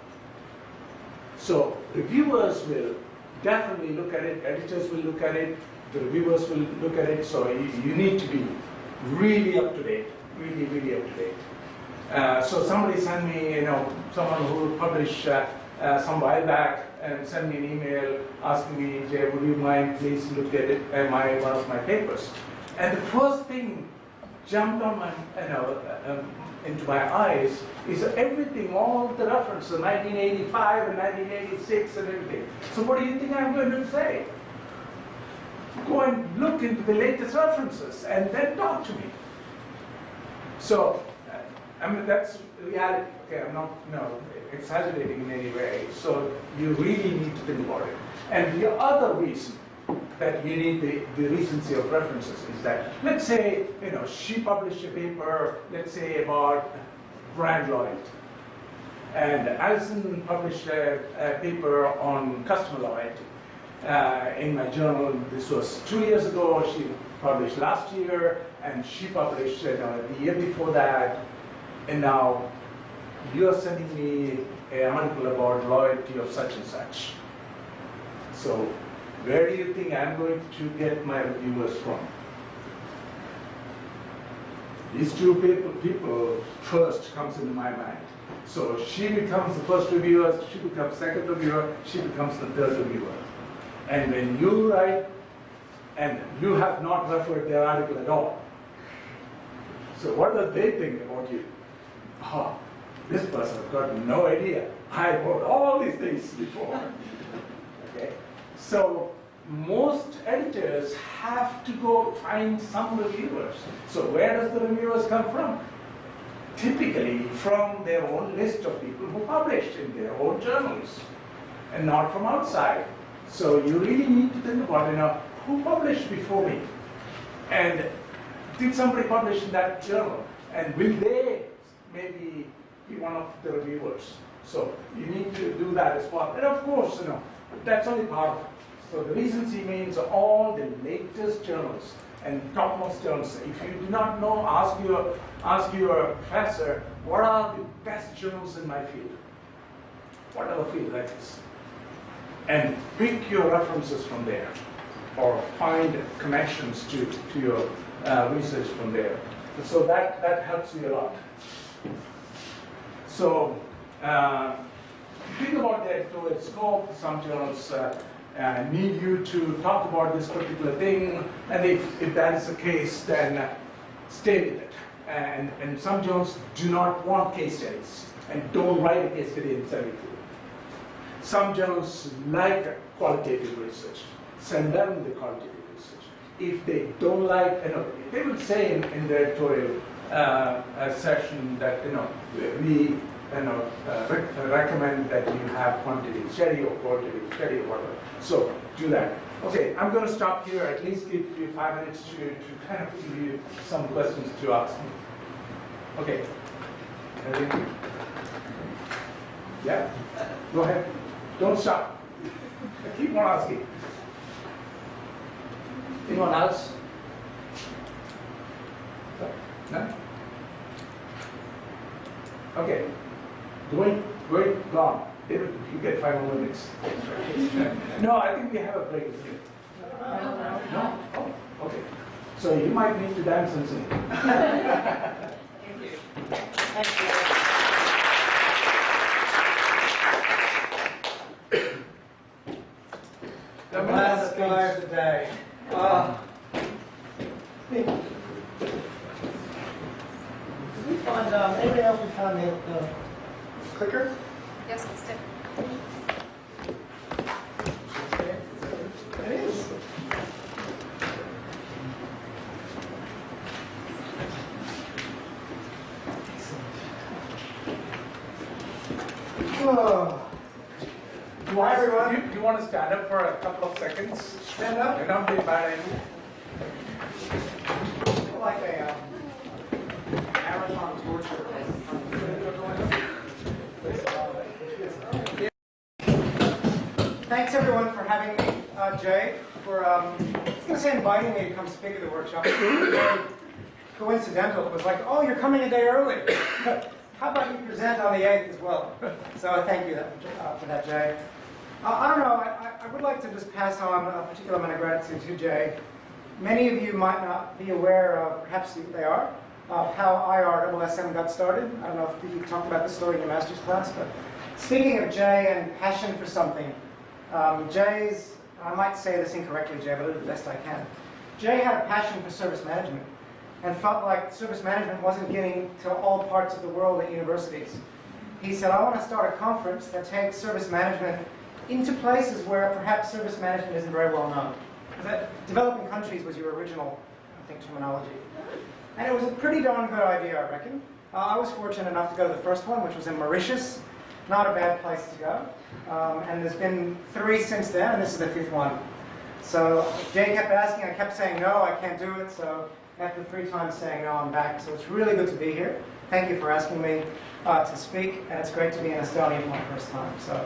So reviewers will definitely look at it, editors will look at it, the reviewers will look at it, so you need to be really up to date, really, really up to date. So somebody sent me, someone who published some while back and sent me an email asking me, Jay, would you mind please look at it, one of my papers? And the first thing jumped on my, into my eyes is everything, all the references, 1985 and 1986 and everything. So what do you think I'm going to say? Go and look into the latest references and then talk to me. So, that's reality. Okay, I'm not exaggerating in any way. So you really need to think about it. And the other reason that you need the recency of references is that, let's say, she published a paper, let's say, about brand loyalty. And Alison published a paper on customer loyalty. In my journal, this was 2 years ago, she published last year, and she published the year before that, and now you're sending me an article about loyalty of such and such. So where do you think I'm going to get my reviewers from? These two people first comes into my mind. So she becomes the first reviewer, she becomes second reviewer, she becomes the third reviewer. And when you write, and you have not referred their article at all, so what do they think about you? Oh, this person has got no idea. I wrote all these things before. Okay? So most editors have to go find some reviewers. So where does the reviewers come from? Typically from their own list of people who published in their own journals, and not from outside. So you really need to think about, who published before me? And did somebody publish in that journal? And will they maybe be one of the reviewers? So you need to do that as well. And of course, that's only part of it. So the recency means all the latest journals and topmost journals. If you do not know, ask your professor, what are the best journals in my field? Whatever field that is. And pick your references from there, or find connections to your research from there. So that helps you a lot. So think about the editorial scope. Some journals need you to talk about this particular thing, and if that is the case, then stay with it. And some journals do not want case studies, and don't write a case study and send it to you. Some journals like qualitative research. Send them the qualitative research. If they don't like, they will say in the editorial session that we recommend that you have quantitative study or qualitative study or whatever. So do that. Okay, I'm going to stop here. At least give you 5 minutes to kind of give you some questions to ask me. Okay. Yeah? Go ahead. Don't stop. Keep on asking. Anyone else? No? Okay. Going, gone. You get 5 more minutes. No, I think we have a break here. No? Oh, okay. So you might need to dance and sing. Thank you. Thank you. The last guy of the day. Did we find, anybody else we found the clicker? Yes, it's different. It is. Oh. Hi, everyone. Do you want to stand up for a couple of seconds? Stand up. May not be a bad idea. Like a marathon torture. Thanks everyone for having me, Jay, for I was going to say inviting me to come speak at the workshop. It was very coincidental. It was like, oh, you're coming a day early. How about you present on the 8th as well? So thank you for that, Jay. I don't know, I would like to just pass on a particular amount of gratitude to Jay. Many of you might not be aware of, perhaps they are, of how IRSSM got started. I don't know if you talked about this story in your master's class, but speaking of Jay and passion for something, Jay's, I might say this incorrectly, Jay, but I'll do the best I can. Jay had a passion for service management and felt like service management wasn't getting to all parts of the world at universities. He said, I want to start a conference that takes service management into places where perhaps service management isn't very well known. Because developing countries was your original, I think, terminology. And it was a pretty darn good idea, I reckon. I was fortunate enough to go to the first one, which was in Mauritius. Not a bad place to go. And there's been 3 since then, and this is the 5th one. So Jay kept asking, I kept saying, no, I can't do it. So after 3 times saying no, I'm back. So it's really good to be here. Thank you for asking me to speak, and it's great to be in Estonia for my first time. So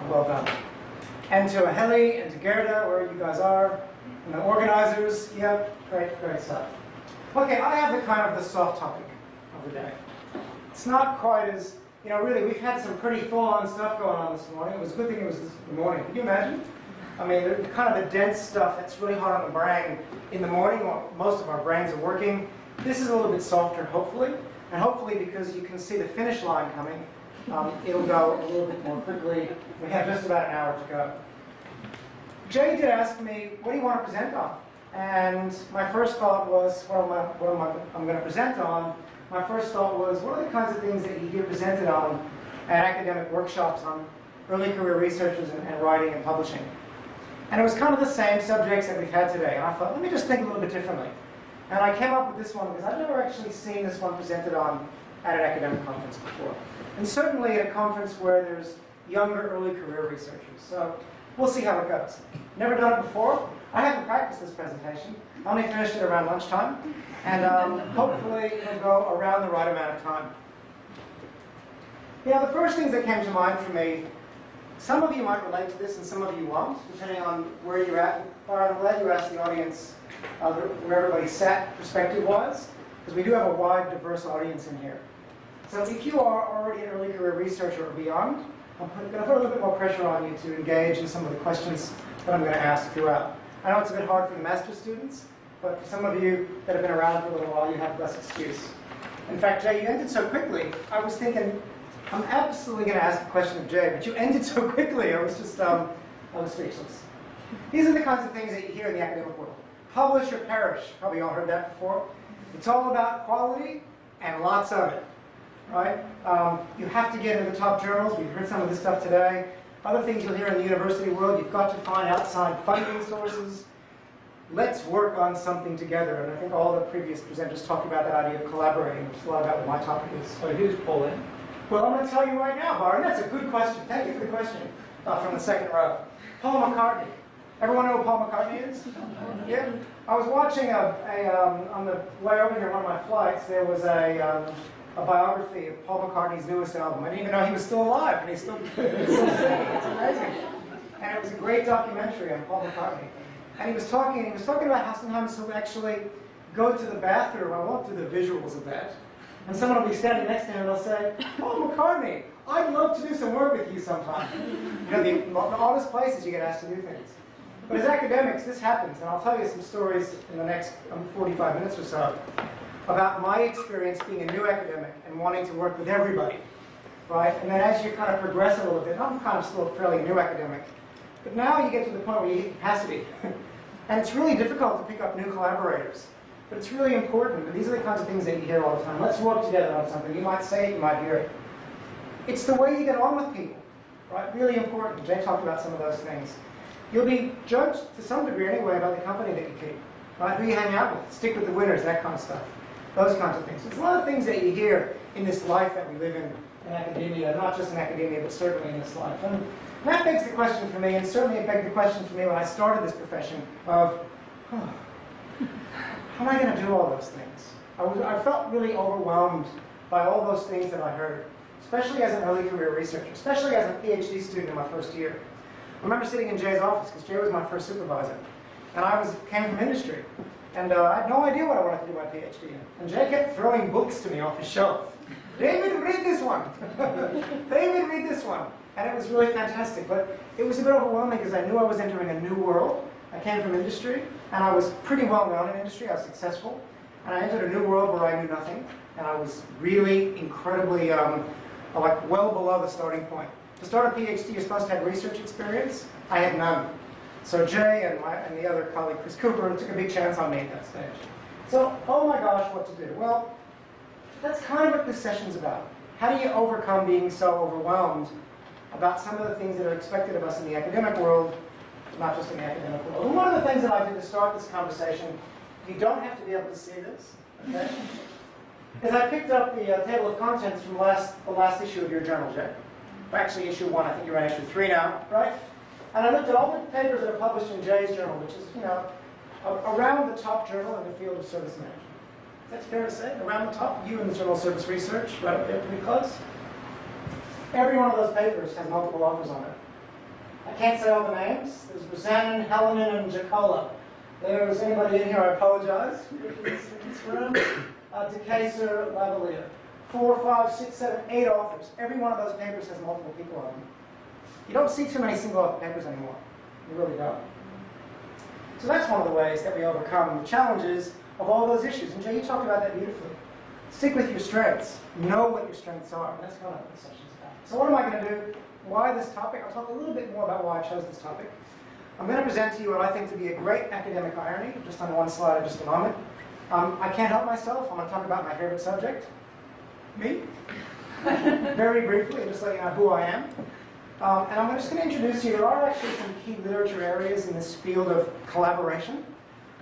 well done. And to Heli and to Gerda, wherever you guys are, and the organizers, yep, great stuff. Okay, I have the kind of the soft topic of the day. It's not quite as, really, we've had some pretty full-on stuff going on this morning. It was a good thing it was this morning. Can you imagine? I mean, the kind of the dense stuff that's really hard on the brain in the morning, while most of our brains are working. This is a little bit softer, hopefully. And hopefully, because you can see the finish line coming, it'll go a little bit more quickly. We have just about an hour to go. Jay did ask me, what do you want to present on? And my first thought was, what am I going to present on? My first thought was, what are the kinds of things that you hear presented on at academic workshops on early career researchers and writing and publishing? And it was kind of the same subjects that we've had today. And I thought, let me just think a little bit differently. And I came up with this one because I've never actually seen this one presented on at an academic conference before. And certainly at a conference where there's younger early career researchers. So we'll see how it goes. Never done it before. I haven't practiced this presentation. I only finished it around lunchtime. And hopefully it'll go around the right amount of time. The first things that came to mind for me, some of you might relate to this and some of you won't, depending on where you're at. I'm glad you asked the audience where everybody sat perspective-wise, because we do have a wide, diverse audience in here. So if you are already an early career researcher or beyond, I'm going to put a little bit more pressure on you to engage in some of the questions that I'm going to ask throughout. I know it's a bit hard for the master's students, but for some of you that have been around for a little while, you have less excuse. In fact, Jay, you ended so quickly, I was thinking, I'm absolutely going to ask a question of Jay, but you ended so quickly, I was speechless. These are the kinds of things that you hear in the academic world. Publish or perish. Probably all heard that before. It's all about quality and lots of it, right? You have to get into the top journals. We've heard some of this stuff today. Other things you'll hear in the university world, you've got to find outside funding sources. Let's work on something together. And I think all the previous presenters talked about that idea of collaborating, which is a lot about what my topic is. So who's Poland? Well, I'm going to tell you right now, Byron. That's a good question. Thank you for the question from the second row. Paul McCartney. Everyone know who Paul McCartney is? Yeah. I was watching on the way over here, one of my flights, there was a a biography of Paul McCartney's newest album. I didn't even know he was still alive, and he's still singing. It's amazing. And it was a great documentary on Paul McCartney. And he was talking about how sometimes he'll actually go to the bathroom. I won't do the visuals of that. And someone will be standing next to him and they'll say, "Paul McCartney, I'd love to do some work with you sometime." You know, the oddest places you get asked to do things. But as academics, this happens, and I'll tell you some stories in the next 45 minutes or so about my experience being a new academic and wanting to work with everybody, right? And then as you kind of progress a little bit, I'm kind of still a fairly new academic, but now you get to the point where you hit capacity. And it's really difficult to pick up new collaborators. But it's really important, and these are the kinds of things that you hear all the time. Let's work together on something. You might say it, you might hear it. It's the way you get on with people, right? Really important. Jay talked about some of those things. You'll be judged to some degree anyway by the company that you keep, right? Who you hang out with, stick with the winners, that kind of stuff. Those kinds of things. It's a lot of things that you hear in this life that we live in academia, not just in academia, but certainly in this life. And that begs the question for me, and certainly it begged the question for me when I started this profession of, how am I going to do all those things? I felt really overwhelmed by all those things that I heard, especially as an early career researcher, especially as a PhD student in my first year. I remember sitting in Jay's office, because Jay was my first supervisor, and I came from industry, and I had no idea what I wanted to do my PhD in. And Jay kept throwing books to me off his shelf. "David, read this one." "David, read this one." And it was really fantastic, but it was a bit overwhelming because I knew I was entering a new world. I came from industry, and I was pretty well known in industry. I was successful, and I entered a new world where I knew nothing, and I was really incredibly, like well below the starting point. To start a PhD, you're supposed to have research experience. I had none. So Jay and the other colleague, Chris Cooper, took a big chance on me at that stage. So, oh my gosh, what to do? Well, that's kind of what this session's about. How do you overcome being so overwhelmed about some of the things that are expected of us in the academic world, not just in the academic world? And one of the things that I did to start this conversation, you don't have to be able to see this, okay? Is I picked up the table of contents from the last issue of your journal, Jay. Actually, issue 1, I think you're on issue 3 now, right? And I looked at all the papers that are published in Jay's journal, which is, you know, around the top journal in the field of service management. That's fair to say? Around the top, you in the Journal of Service Research, right up there, pretty close. Every one of those papers has multiple authors on it. I can't say all the names. There's Rosanne, Helenin, and Jacola. There's anybody in here, I apologize. This room. DeCaser, Lavalier. 4, 5, 6, 7, 8 authors. Every one of those papers has multiple people on them. You don't see too many single author papers anymore. You really don't. So that's one of the ways that we overcome the challenges of all those issues. And Jay, you talked about that beautifully. Stick with your strengths. Know what your strengths are. And that's kind of what this session's about. So what am I going to do? Why this topic? I'll talk a little bit more about why I chose this topic. I'm going to present to you what I think to be a great academic irony, just on one slide in just a moment. I can't help myself. I'm going to talk about my favorite subject. Me. Very briefly, just let you know who I am. And I'm just going to introduce you. There are actually some key literature areas in this field of collaboration.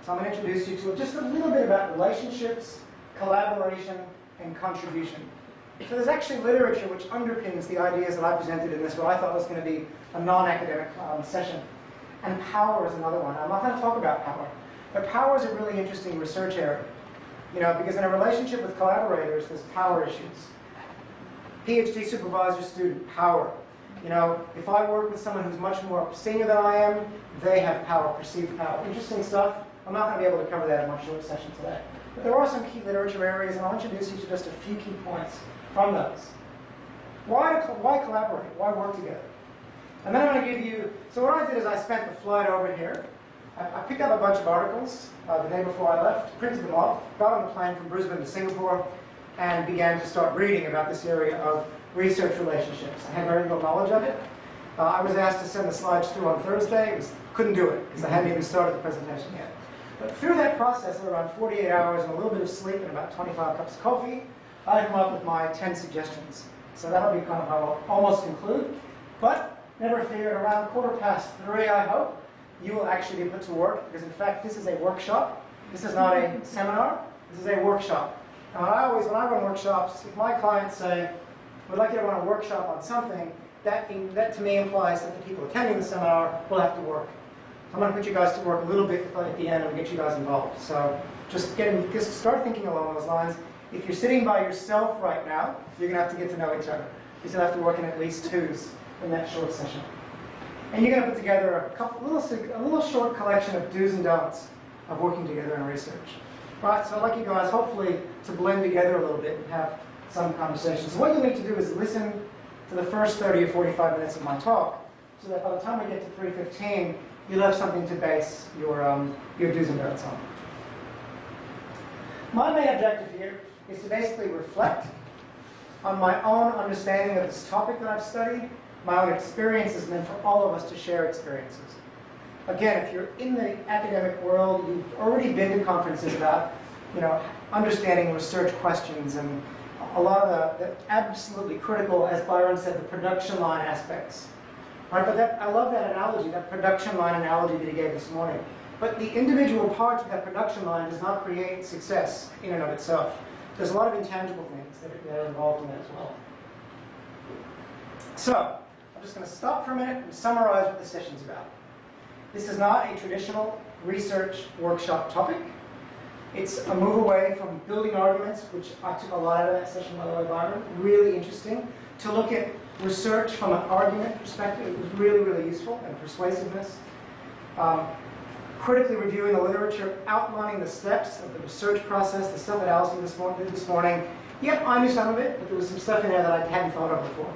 So I'm going to introduce you to just a little bit about relationships, collaboration, and contribution. So there's actually literature which underpins the ideas that I presented in this, what I thought was going to be a non-academic session. And power is another one. I'm not going to talk about power, but power is a really interesting research area. You know, because in a relationship with collaborators, there's power issues. PhD supervisor, student, power. You know, if I work with someone who's much more senior than I am, they have power, perceived power. Interesting stuff. I'm not going to be able to cover that in my short session today. But there are some key literature areas, and I'll introduce you to just a few key points from those. Why collaborate? Why work together? And then I'm going to give you, so what I did is I spent the flight over here. I picked up a bunch of articles the day before I left, printed them off, got on the plane from Brisbane to Singapore, and began to start reading about this area of research relationships. I had very little knowledge of it. I was asked to send the slides through on Thursday. Couldn't do it because I hadn't even started the presentation yet. But through that process of around 48 hours and a little bit of sleep and about 25 cups of coffee, I come up with my 10 suggestions. So that'll be kind of how I'll almost conclude. But never fear, at around 3:15, I hope, you will actually be put to work, because in fact this is a workshop. This is not a seminar, this is a workshop. And when I run workshops, if my clients say, we'd like you to run a workshop on something, that to me implies that the people attending the seminar will have to work. So I'm going to put you guys to work a little bit at the end and get you guys involved. So just start thinking along those lines. If you're sitting by yourself right now, you're going to have to get to know each other. You're going to have to work in at least twos in that short session. And you're going to put together a little short collection of do's and don'ts of working together in research. Right, so I'd like you guys hopefully to blend together a little bit and have some conversations. So what you need to do is listen to the first 30 or 45 minutes of my talk, so that by the time we get to 3:15, you'll have something to base your do's and don'ts on. My main objective here is to basically reflect on my own understanding of this topic that I've studied, my own experiences, and then for all of us to share experiences. Again, if you're in the academic world, you've already been to conferences about, understanding research questions and a lot of the absolutely critical, as Byron said, the production line aspects. Right, but I love that analogy, that production line analogy that he gave this morning. But the individual parts of that production line does not create success in and of itself. There's a lot of intangible things that are involved in that as well. So, I'm just going to stop for a minute and summarize what the session's about. This is not a traditional research workshop topic. It's a move away from building arguments, which I took a lot out of that session, by the way, Byron. Really interesting. To look at research from an argument perspective, it was really, really useful, and persuasiveness. Critically reviewing the literature, outlining the steps of the research process, the stuff that Alison did this morning. Yep, I knew some of it, but there was some stuff in there that I hadn't thought of before.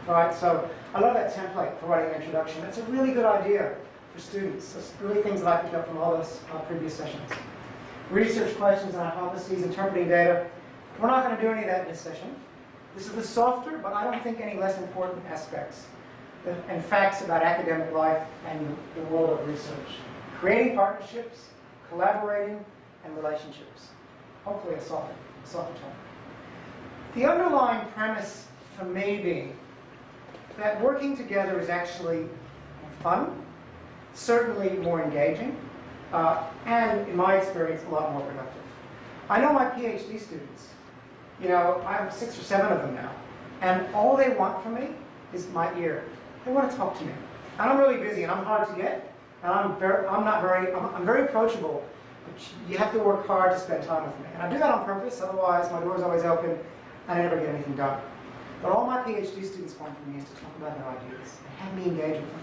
All right, so I love that template for writing an introduction. That's a really good idea for students. That's really things that I picked up from all those previous sessions. Research questions and hypotheses, interpreting data. We're not going to do any of that in this session. This is the softer, but I don't think any less important aspects and facts about academic life and the world of research. Creating partnerships, collaborating, and relationships. Hopefully a softer tone. The underlying premise for me being that working together is actually fun, certainly more engaging, and in my experience, a lot more productive. I know my PhD students, I have 6 or 7 of them now, and all they want from me is my ear. They want to talk to me. And I'm really busy and I'm hard to get, and I'm very approachable, but you have to work hard to spend time with me. And I do that on purpose, otherwise my door's always open and I never get anything done. But all my PhD students want from me is to talk about their ideas and have me engage with them.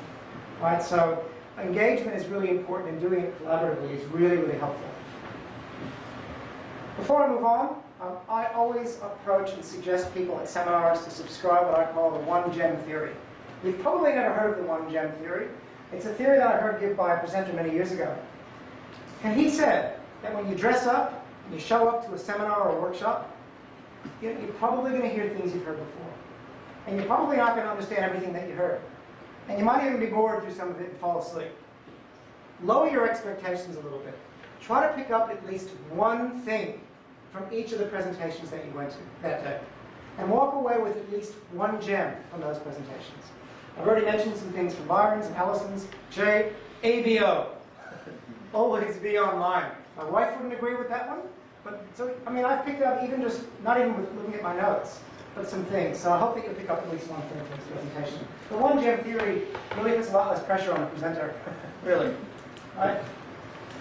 Right? So engagement is really important, and doing it collaboratively is really, really helpful. Before I move on, I always approach and suggest people at seminars to subscribe what I call the one gem theory. You've probably never heard of the one gem theory. It's a theory that I heard given by a presenter many years ago. And he said that when you dress up and you show up to a seminar or a workshop, you're probably going to hear things you've heard before. And you're probably not going to understand everything that you heard. And you might even be bored through some of it and fall asleep. Lower your expectations a little bit. Try to pick up at least one thing from each of the presentations that you went to that day. And walk away with at least one gem from those presentations. I've already mentioned some things from Byron's and Allison's. Jay, ABO. Always be online. My wife wouldn't agree with that one. But so, I've picked up even just, not even with looking at my notes, but some things. So I hope that you'll pick up at least one thing from this presentation. The one gem theory really puts a lot less pressure on the presenter, really. Right?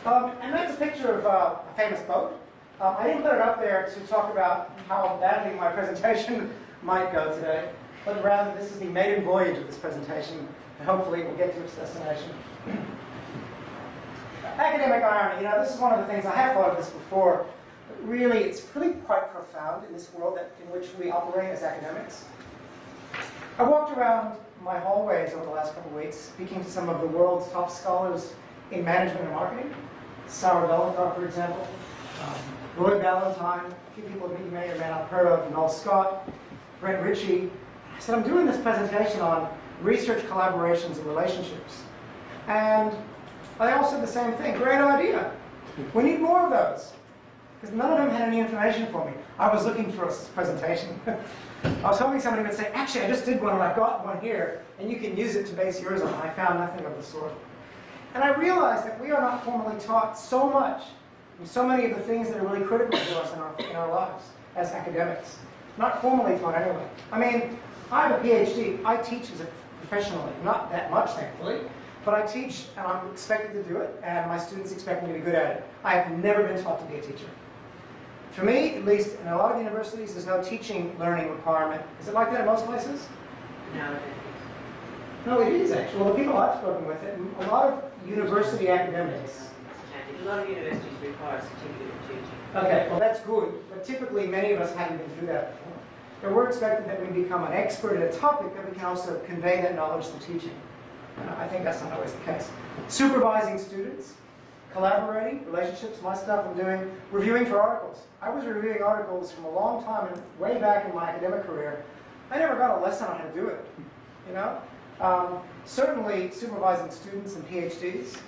And that's a picture of a famous boat. I didn't put it up there to talk about how badly my presentation might go today, but rather this is the maiden voyage of this presentation, and hopefully it will get to its destination. Academic irony, this is one of the things, I have thought of this before, but really it's really quite profound in this world in which we operate as academics. I walked around my hallways over the last couple of weeks, speaking to some of the world's top scholars in management and marketing. Sarah Belenthal, for example, Roy Ballantyne, a few people that you may or may not have heard of, Noel Scott, Brent Ritchie. I said, I'm doing this presentation on research collaborations and relationships. And they all said the same thing, great idea. We need more of those. Because none of them had any information for me. I was looking for a presentation. I was hoping somebody would say, actually, I just did one and I've got one here, and you can use it to base yours on. I found nothing of the sort. And I realized that we are not formally taught so much, and so many of the things that are really critical to us in our lives as academics. Not formally taught anyway. I have a PhD. I teach as a professionally. Not that much, thankfully. But I teach, and I'm expected to do it, and my students expect me to be good at it. I have never been taught to be a teacher. For me, at least, in a lot of universities, there's no teaching learning requirement. Is it like that in most places? No, No, it is actually. Well, the people I've spoken with, a lot of university academics. a lot of universities require a certificate of teaching. Okay, well that's good, but typically many of us haven't been through that before. But we're expected that we become an expert at a topic that we can also convey that knowledge to teaching. And I think that's not always the case. Supervising students, collaborating, relationships, my stuff I'm doing, reviewing for articles. I was reviewing articles from a long time, way back in my academic career. I never got a lesson on how to do it, you know? Certainly supervising students and PhDs,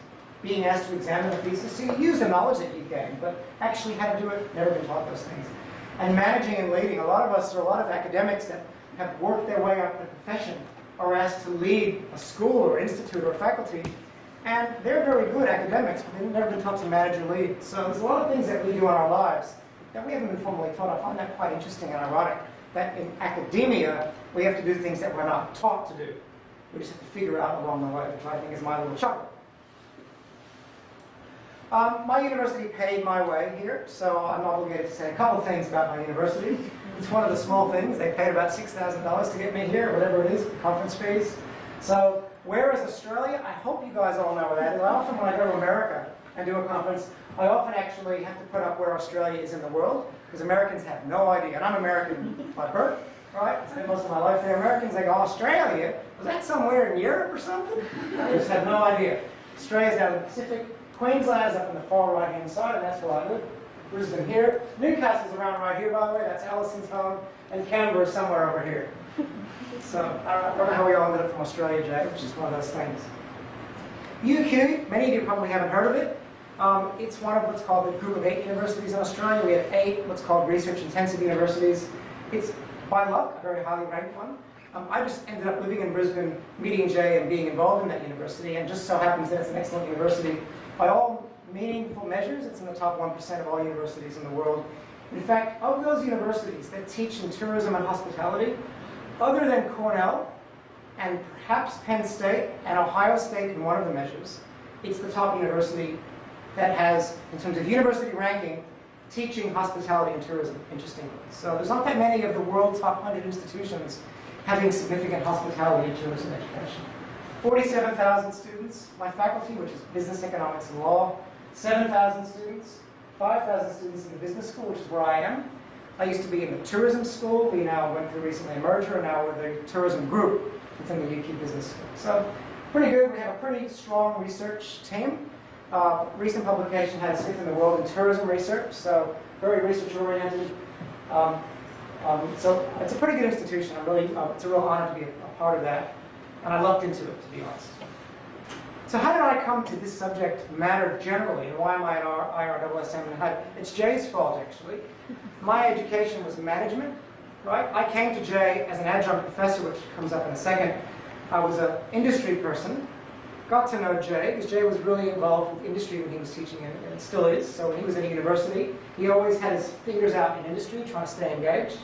being asked to examine a thesis. So you use the knowledge that you gained, but actually how to do it, never been taught those things. And managing and leading. A lot of us, or a lot of academics that have worked their way up in a profession are asked to lead a school or institute or faculty. And they're very good academics, but they've never been taught to manage and lead. So there's a lot of things that we do in our lives that we haven't been formally taught. I find that quite interesting and ironic, that in academia, we have to do things that we're not taught to do. We just have to figure out along the way, which I think is my little chuckle. My university paid my way here, so I'm obligated to say a couple things about my university. It's one of the small things. They paid about $6,000 to get me here, whatever it is, conference fees. So where is Australia? I hope you guys all know where that is. I often, when I go to America and do a conference, I often actually have to put up where Australia is in the world, because Americans have no idea. And I'm American by birth, right? I spent most of my life there. Americans, they go, Australia? Was that somewhere in Europe or something? I just have no idea. Australia's out in the Pacific. Queensland's up on the far right-hand side, and that's where I live. Brisbane here. Newcastle's around right here, by the way. That's Alison's home. And Canberra's somewhere over here. So I don't know how we all ended up from Australia, Jay, which is one of those things. UQ, many of you probably haven't heard of it. It's one of what's called the group of 8 universities in Australia. We have 8 what's called research-intensive universities. It's, by luck, a very highly ranked one. I just ended up living in Brisbane, meeting Jay and being involved in that university, and just so happens that it's an excellent university. By all meaningful measures, it's in the top 1% of all universities in the world. In fact, of those universities that teach in tourism and hospitality, other than Cornell, and perhaps Penn State, and Ohio State in one of the measures, it's the top university that has, in terms of university ranking, teaching hospitality and tourism, interestingly. So there's not that many of the world's top 100 institutions having significant hospitality and tourism education. 47,000 students, my faculty, which is business, economics, and law. 7,000 students, 5,000 students in the business school, which is where I am. I used to be in the tourism school. We now went through recently a merger, and now we're the tourism group within the UQ Business School. So pretty good. We have a pretty strong research team. Recent publication had 6th in the world in tourism research, so very research-oriented. So it's a pretty good institution. It's a real honor to be a part of that. And I looked into it, to be honest. So how did I come to this subject matter generally, and why am I at IRSSM? It's Jay's fault, actually. My education was management, right? I came to Jay as an adjunct professor, which comes up in a second. I was an industry person. Got to know Jay, because Jay was really involved with industry when he was teaching, and it still is. So when he was at a university, he always had his fingers out in industry, trying to stay engaged.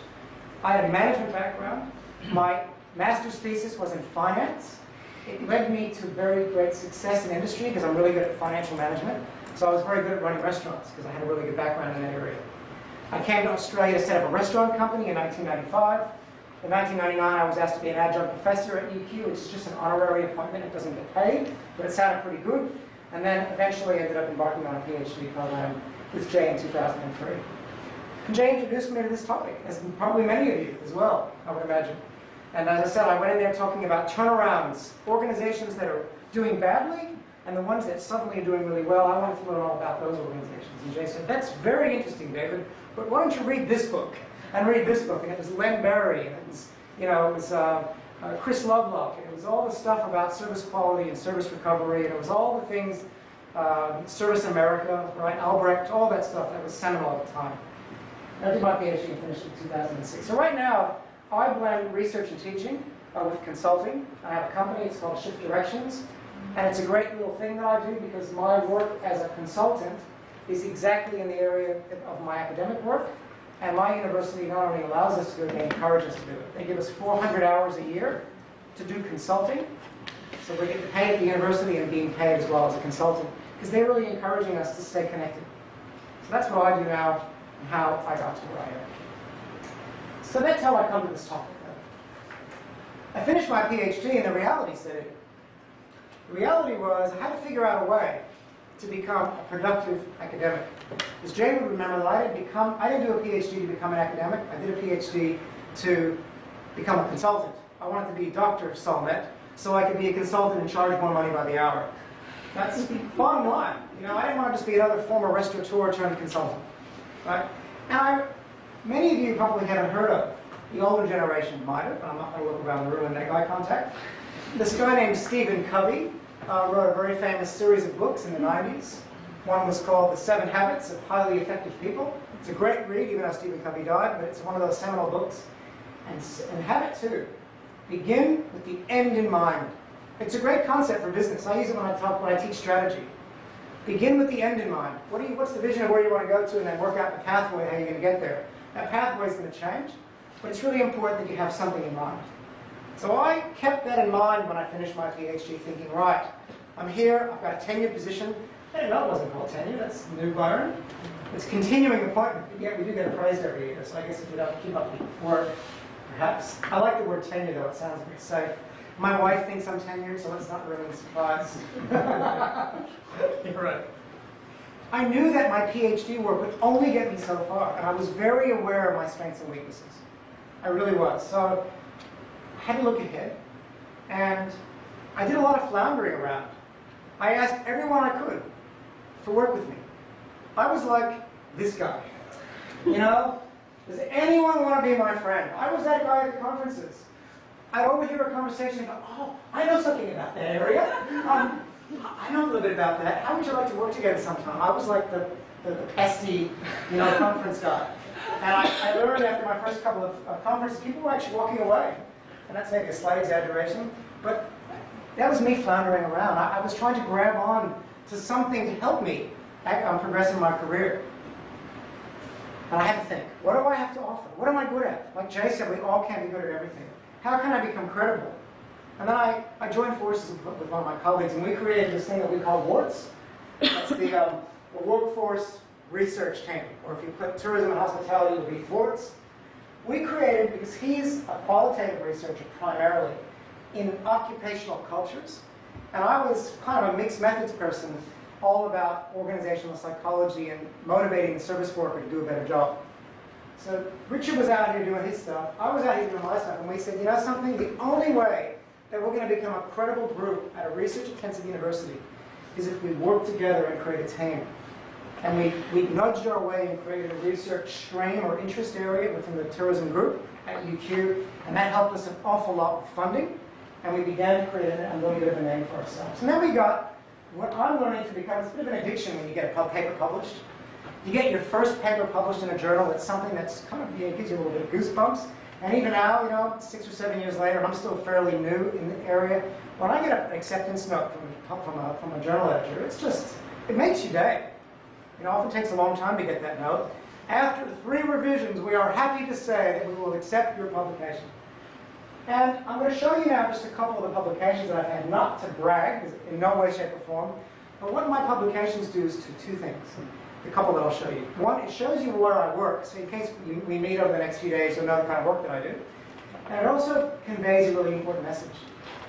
I had a management background. My master's thesis was in finance. It led me to very great success in industry because I'm really good at financial management. So I was very good at running restaurants because I had a really good background in that area. I came to Australia to set up a restaurant company in 1995. In 1999, I was asked to be an adjunct professor at UQ, which is just an honorary appointment. It doesn't get paid, but it sounded pretty good. And then eventually ended up embarking on a PhD program with Jay in 2003. And Jay introduced me to this topic, as probably many of you as well, I would imagine. And as I said, I went in there talking about turnarounds, organizations that are doing badly, and the ones that suddenly are doing really well. I wanted to learn all about those organizations. And Jay said, that's very interesting, David, but why don't you read this book? And read this book. And it was Len Berry, and it was Chris Lovelock, and it was all the stuff about service quality and service recovery, and it was all the things, Service America, right, Albrecht, all that stuff that was seminal at the time. And I did my PhD and finished in 2006. So right now, I blend research and teaching with consulting. I have a company, it's called Shift Directions, and it's a great little thing that I do because my work as a consultant is exactly in the area of my academic work, and my university not only allows us to do it, they encourage us to do it. They give us 400 hours a year to do consulting, so we get paid at the university and being paid as well as a consultant, because they're really encouraging us to stay connected. So that's what I do now. and how I got to where I am. So that's how I come to this topic. I finished my PhD in the reality setting. The reality was I had to figure out a way to become a productive academic. As Jay would remember, that I didn't do a PhD to become an academic. I did a PhD to become a consultant. I wanted to be Dr. Solnet, so I could be a consultant and charge more money by the hour. That's the bottom line. You know, I didn't want to just be another former restaurateur turned consultant, right? And many of you probably haven't heard of. The older generation might have, but I'm not going to look around the room and make eye contact. This guy named Stephen Covey wrote a very famous series of books in the 90s. One was called The 7 Habits of Highly Effective People. It's a great read, even though Stephen Covey died, but it's one of those seminal books. And habit 2, begin with the end in mind. It's a great concept for business. I use it when I teach strategy. Begin with the end in mind. What's the vision of where you want to go to, and then work out the pathway, how you're going to get there. That pathway is going to change, but it's really important that you have something in mind. So I kept that in mind when I finished my PhD, thinking, right, I'm here, I've got a tenure position. I didn't know it wasn't called tenure, that's new Byron. It's continuing appointment, but yet we do get appraised every year, so I guess if you don't keep up the work, perhaps. I like the word tenure though, it sounds very safe. My wife thinks I'm tenured, so it's not really a surprise. You're right. I knew that my PhD work would only get me so far, and I was very aware of my strengths and weaknesses. I really was. So I had to look ahead, and I did a lot of floundering around. I asked everyone I could to work with me. I was like this guy. You know, does anyone want to be my friend? I was that guy at the conferences. I'd overhear a conversation and go, oh, I know something about that area. I know a little bit about that. How would you like to work together sometime? I was like the pesty, conference guy. And I learned after my first couple of conferences, people were actually walking away. And that's maybe a slight exaggeration, but that was me floundering around. I was trying to grab on to something to help me progress in my career. And I had to think, what do I have to offer? What am I good at? Like Jay said, we all can be good at everything. How can I become credible? And then I joined forces with one of my colleagues, and we created this thing that we call WARTS. That's the Workforce Research Team, or if you put tourism and hospitality, it would be WARTS. We created, because he's a qualitative researcher primarily in occupational cultures, and I was kind of a mixed methods person, all about organizational psychology and motivating the service worker to do a better job. So Richard was out here doing his stuff, I was out here doing my stuff, and we said, you know something, the only way that we're going to become a credible group at a research-intensive university is if we work together and create a team. And we nudged our way and created a research stream or interest area within the tourism group at UQ, and that helped us an awful lot with funding, and we began to create a little bit of a name for ourselves. And then we got what I'm learning to become, it's a bit of an addiction when you get a paper published. You get your first paper published in a journal, it's something that's kind of, gives you a little bit of goosebumps. And even now, 6 or 7 years later, I'm still fairly new in the area. When I get an acceptance note from a journal editor, it makes your day. It often takes a long time to get that note. After 3 revisions, we are happy to say that we will accept your publication. And I'm going to show you now just a couple of the publications that I've had, not to brag, in no way, shape, or form. But what my publications do is two things. The couple that I'll show you. One, it shows you where I work, so in case we meet over the next few days, you'll know the kind of work that I do. And it also conveys a really important message,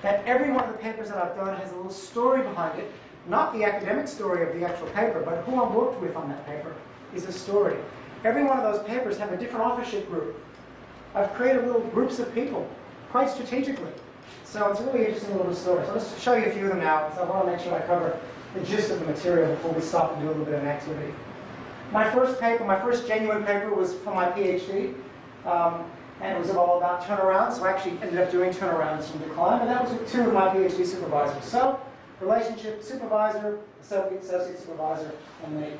that every one of the papers that I've done has a little story behind it, not the academic story of the actual paper, but who I worked with on that paper is a story. Every one of those papers have a different authorship group. I've created little groups of people, quite strategically. So it's a really interesting little story. So let's show you a few of them now, because I want to make sure I cover the gist of the material before we stop and do a little bit of an activity. My first paper, my first genuine paper was for my PhD, and it was all about turnarounds. So I actually ended up doing turnarounds from decline, and that was with 2 of my PhD supervisors. So, relationship supervisor, associate supervisor, and me.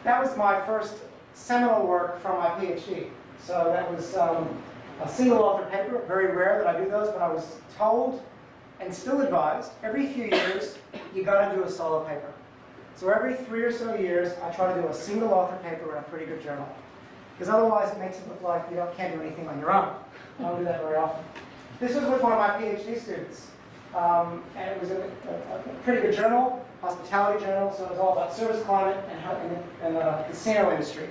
That was my first seminal work from my PhD. So that was a single author paper, very rare that I do those, but I was told and still advised, every few years, you got to do a solo paper. So every 3 or so years, I try to do a single author paper in a pretty good journal. Because otherwise it makes it look like you can't do anything on your own. I don't do that very often. This was with one of my PhD students. And it was a pretty good journal, hospitality journal, so it was all about service climate and the casino industry.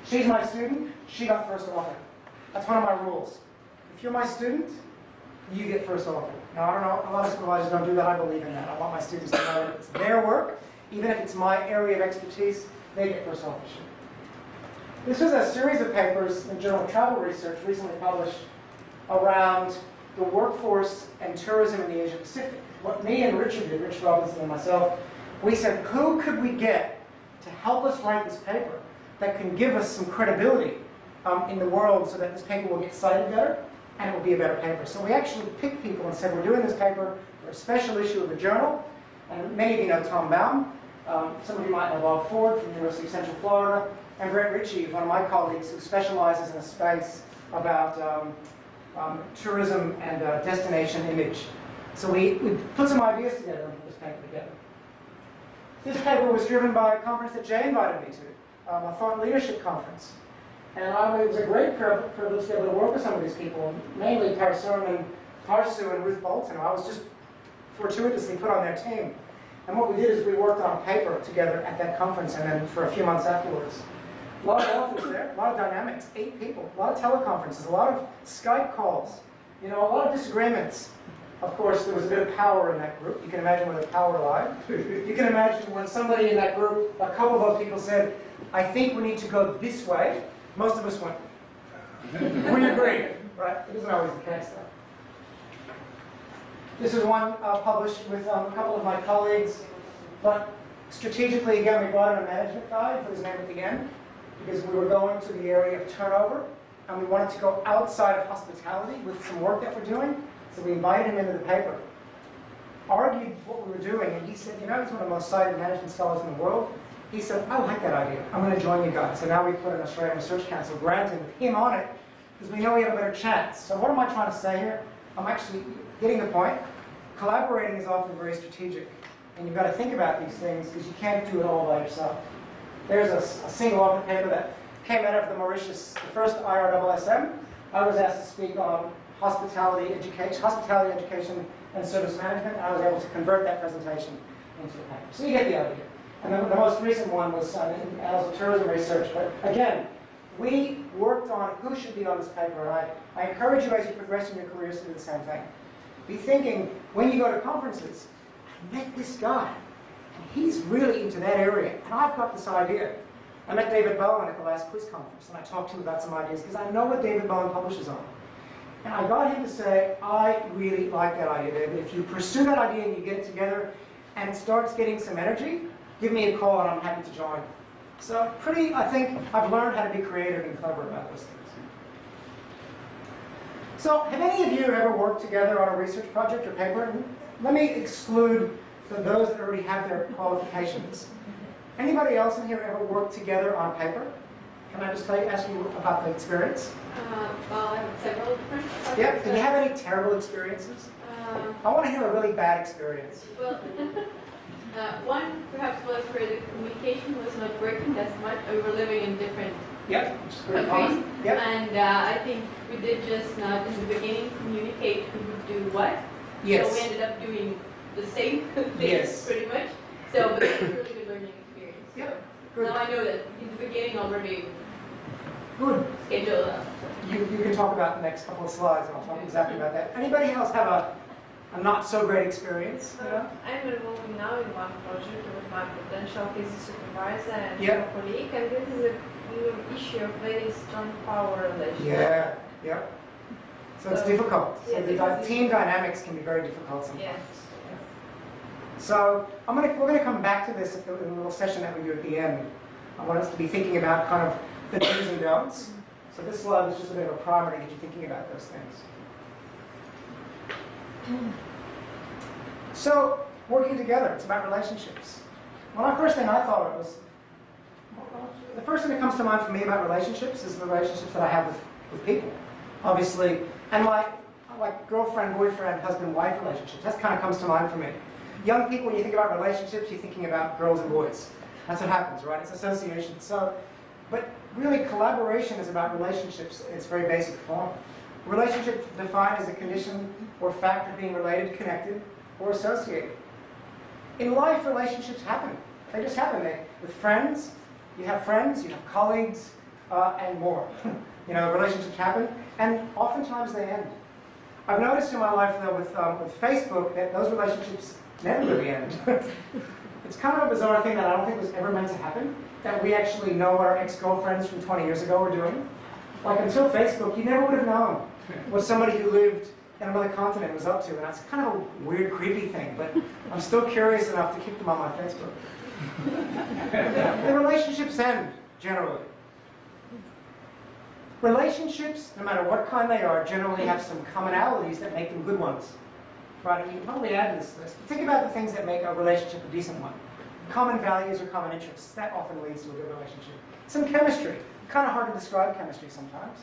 She's my student, she got first author. That's one of my rules. If you're my student, you get first author. Now, I don't know, a lot of supervisors don't do that. I believe in that. I want my students to know that it's their work. Even if it's my area of expertise, they get first authorship. This was a series of papers in the Journal of Travel Research recently published around the workforce and tourism in the Asia Pacific. What me and Richard did, Rich Robinson and myself, we said, who could we get to help us write this paper that can give us some credibility in the world so that this paper will get cited better and it will be a better paper. So we actually picked people and said, we're doing this paper for a special issue of the journal. And many of you know Tom Baum. Some of you might know Bob Ford from the University of Central Florida. And Brett Ritchie, one of my colleagues who specializes in a space about tourism and destination image. So we put some ideas together and put this paper together. This paper was driven by a conference that Jay invited me to, a thought leadership conference. And it was a great privilege to be able to work with some of these people, mainly Parsu and Ruth Bolton, who I was just fortuitously put on their team. And what we did is we worked on a paper together at that conference and then for a few months afterwards. A lot of authors there, a lot of dynamics, 8 people, a lot of teleconferences, a lot of Skype calls, you know, a lot of disagreements. Of course, there was a bit of power in that group. You can imagine where the power lied. You can imagine when somebody in that group, a couple of those people said, I think we need to go this way. Most of us went, we agree, right? It isn't always the case, though. This is one published with a couple of my colleagues, but strategically, again, we brought in a management guy, put his name at the end, because we were going to the area of turnover, and we wanted to go outside of hospitality with some work that we're doing, so we invited him into the paper, argued what we were doing, and he said, you know, he's one of the most cited management scholars in the world. He said, I like that idea. I'm going to join you guys. So now we put an Australian Research Council grant in with him on it, because we know we have a better chance. So what am I trying to say here? I'm actually getting the point. Collaborating is often very strategic, and you've got to think about these things, because you can't do it all by yourself. There's a single author paper that came out of the Mauritius, the first IRSSM. I was asked to speak on hospitality education and service management, and I was able to convert that presentation into a paper. So you get the idea. And the most recent one was in Annals of Tourism Research. But again, we worked on who should be on this paper, and I encourage you as you progress in your careers to do the same thing. Be thinking, when you go to conferences, I met this guy, and he's really into that area, and I've got this idea. I met David Bowen at the last quiz conference, and I talked to him about some ideas, because I know what David Bowen publishes on. And I got him to say, I really like that idea, David. If you pursue that idea and you get it together, and it starts getting some energy, give me a call and I'm happy to join. So I think I've learned how to be creative and clever about those things. So have any of you ever worked together on a research project or paper? Let me exclude those that already have their qualifications. Anybody else in here ever worked together on a paper? Can I just ask you about the experience? Well, I have several different projects. Yeah, did you have any terrible experiences? I want to hear a really bad experience. Well, one perhaps was where the communication was not working as much. We were living in different countries. Yep. And I think we did just not in the beginning communicate who would do what. Yes. So we ended up doing the same thing Yes. pretty much. So but it was a really good learning experience. So Yep. Good. now I know that in the beginning already Good. scheduled up. You can talk about the next couple of slides, and I'll talk exactly about that. Anybody else have a not so great experience? I'm involved now in one project with my potential thesis supervisor and Yeah. a colleague, and this is an issue of very strong power relations. Yeah, yeah. So it's difficult. So Yeah, the team dynamics can be very difficult sometimes. Yes. So we're going to come back to this in a little session that we do at the end. I want us to be thinking about kind of the do's and don'ts. So this slide is just a bit of a primer to get you thinking about those things. So working together, it's about relationships. Well, the first thing I thought of was, the first thing that comes to mind for me about relationships is the relationships that I have with people, obviously, and like girlfriend, boyfriend, husband, wife relationships. That kind of comes to mind for me. Young people, when you think about relationships, you're thinking about girls and boys. That's what happens, right? It's association. So, but really, collaboration is about relationships in its very basic form. Relationship defined as a condition or fact of being related, connected, or associated. In life, relationships happen. They just happen. With friends, you have colleagues, and more. You know, relationships happen, and oftentimes they end. I've noticed in my life, though, with Facebook, that those relationships never really end. It's kind of a bizarre thing that I don't think was ever meant to happen, that we actually know what our ex-girlfriends from 20 years ago were doing. Like, until Facebook, you never would have known what somebody who lived in another continent was up to, and that's kind of a weird, creepy thing, but I'm still curious enough to keep them on my Facebook. The relationships end, generally. Relationships, no matter what kind they are, generally have some commonalities that make them good ones. Right? And you can probably add to this list. Think about the things that make a relationship a decent one. Common values or common interests. That often leads to a good relationship. Some chemistry. Kind of hard to describe chemistry sometimes.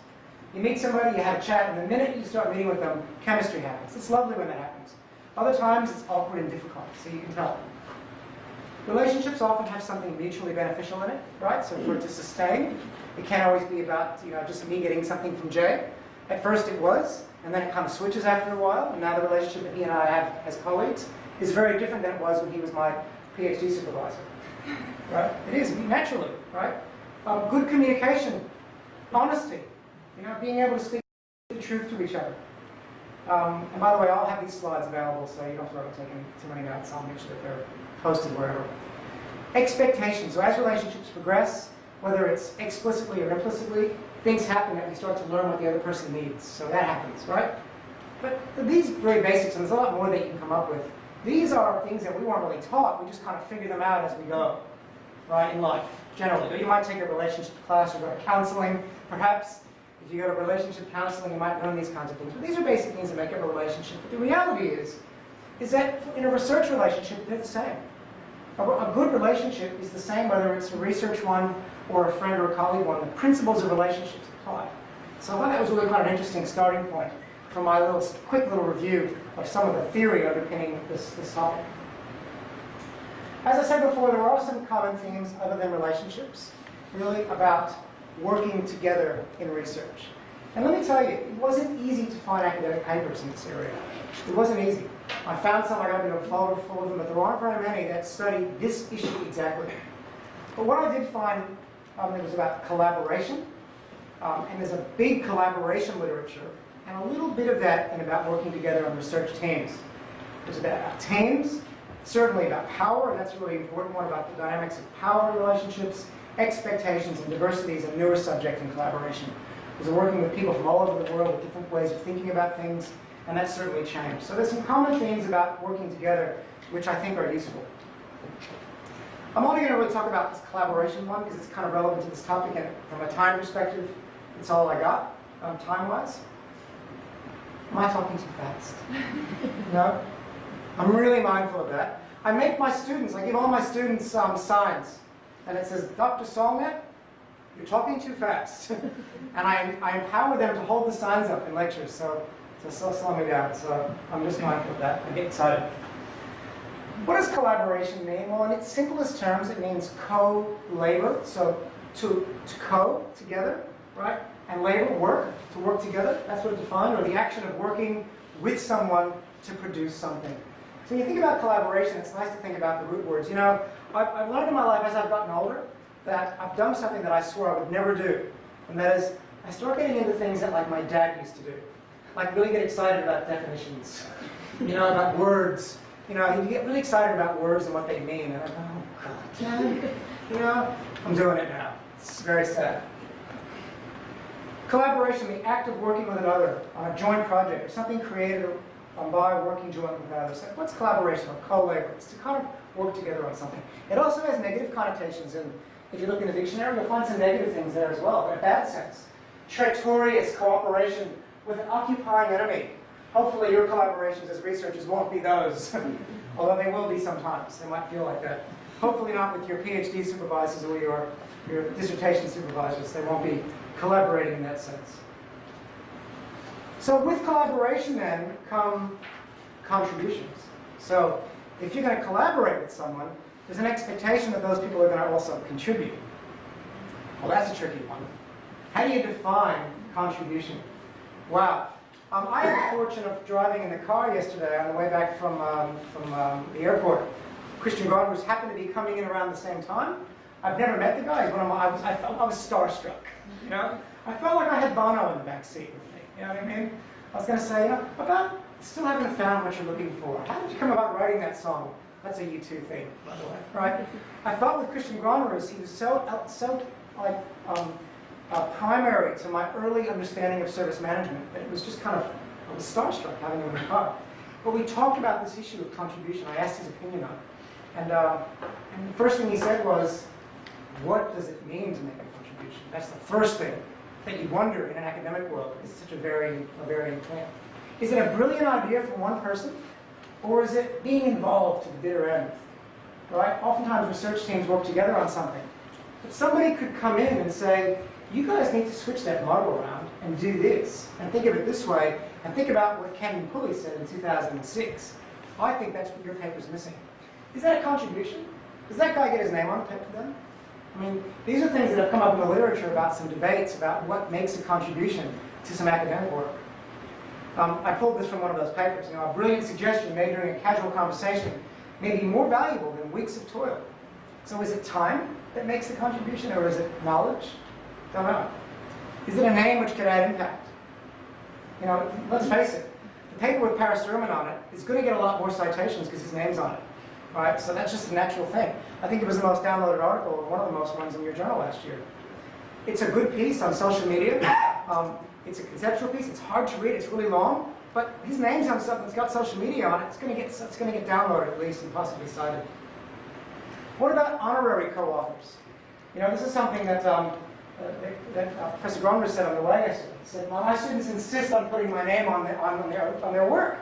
You meet somebody, you have a chat, and the minute you start meeting with them, chemistry happens. It's lovely when that happens. Other times, it's awkward and difficult, so you can tell. Relationships often have something mutually beneficial in it, right? So for it to sustain, it can't always be about, you know, just me getting something from Jay. At first it was, and then it kind of switches after a while, and now the relationship that he and I have as colleagues is very different than it was when he was my PhD supervisor. Right? It is, naturally, right? Good communication, honesty, you know, being able to speak the truth to each other. And by the way, I'll have these slides available, so you don't have to worry about taking too many notes. I'll make sure that they're posted wherever. Expectations. So as relationships progress, whether it's explicitly or implicitly, things happen that we start to learn what the other person needs. So that happens, right? But these very basics, and there's a lot more that you can come up with, these are things that we weren't really taught. We just kind of figure them out as we go, right, in life, generally. You might take a relationship class or go to counseling. Perhaps if you go to relationship counseling, you might learn these kinds of things. But these are basic things that make up a relationship. But the reality is that in a research relationship, they're the same. A good relationship is the same whether it's a research one or a friend or a colleague one. The principles of relationships apply. So I thought that was really quite an interesting starting point for my quick little review of some of the theory underpinning this topic. As I said before, there are some common themes other than relationships, really about working together in research. And let me tell you, it wasn't easy to find academic papers in this area. It wasn't easy. I found some, I got into a folder full of them, but there aren't very many that study this issue exactly. But what I did find, it was about collaboration, and there's a big collaboration literature, and a little bit of that in about working together on research teams. There's about teams, certainly about power, and that's a really important one, about the dynamics of power relationships, expectations, and diversity is a newer subject in collaboration. Because we're working with people from all over the world with different ways of thinking about things, and that's certainly changed. So there's some common themes about working together which I think are useful. I'm only going to really talk about this collaboration one because it's kind of relevant to this topic, and from a time perspective, it's all I got, time-wise. Am I talking too fast? No? I'm really mindful of that. I make my students, I give all my students signs, and it says, Dr. Solnet, you're talking too fast. And I empower them to hold the signs up in lectures, so slow me down. So I'm just mindful of that. I get excited. What does collaboration mean? Well, in its simplest terms, it means co-labor. So to together, right? And labor, work, to work together. That's what it's defined, or the action of working with someone to produce something. So when you think about collaboration, it's nice to think about the root words. You know, I've learned in my life as I've gotten older that I've done something that I swore I would never do. And that is, I start getting into things that like my dad used to do. Like really get excited about definitions, you know, about words. You know, you get really excited about words and what they mean. And I go, oh, God, Dad. You know, I'm doing it now. It's very sad. Collaboration, the act of working with another on a joint project, or something created by working jointly with others. What's collaboration or co-labor? It's to kind of work together on something. It also has negative connotations, and if you look in the dictionary, you'll find some negative things there as well, but in a bad sense. Traitorous cooperation with an occupying enemy. Hopefully your collaborations as researchers won't be those, although they will be sometimes. They might feel like that. Hopefully not with your PhD supervisors or your dissertation supervisors. They won't be collaborating in that sense. So with collaboration then come contributions. So if you're going to collaborate with someone, there's an expectation that those people are going to also contribute. Well, that's a tricky one. How do you define contribution? Wow. I had the fortune of driving in the car yesterday on the way back from the airport. Christian Gardner's happened to be coming in around the same time. I've never met the guy. He's one of my, I was starstruck. You know, I felt like I had Bono in the back seat with me. You know what I mean? I was going to say, you know, about still haven't found what you're looking for. How did you come about writing that song? That's a U2 thing, by the way, right? I felt with Christian Gronnerus, he was so primary to my early understanding of service management that it was just kind of, I was starstruck having him in the car. But we talked about this issue of contribution. I asked his opinion on it. And the first thing he said was, what does it mean to make a contribution? That's the first thing that you wonder in an academic world. It's such a varying thing. Is it a brilliant idea from one person? Or is it being involved to the bitter end? Right? Oftentimes research teams work together on something. But somebody could come in and say, you guys need to switch that model around and do this, and think of it this way, and think about what Kandampully said in 2006. I think that's what your paper's missing. Is that a contribution? Does that guy get his name on the paper then? I mean, these are things that have come up in the literature about some debates about what makes a contribution to some academic work. I pulled this from one of those papers. You know, a brilliant suggestion made during a casual conversation may be more valuable than weeks of toil. So is it time that makes the contribution, or is it knowledge? Don't know. Is it a name which could add impact? You know, let's face it, the paper with Paris Derman on it is going to get a lot more citations because his name's on it, right? So that's just a natural thing. I think it was the most downloaded article, or one of the most ones in your journal last year. It's a good piece on social media. It's a conceptual piece. It's hard to read. It's really long. But his name's on something that's got social media on it. It's going to get downloaded at least and possibly cited. What about honorary co-authors? You know, this is something that Professor Gronnerus said on the way yesterday. He said, well, my students insist on putting my name on their work.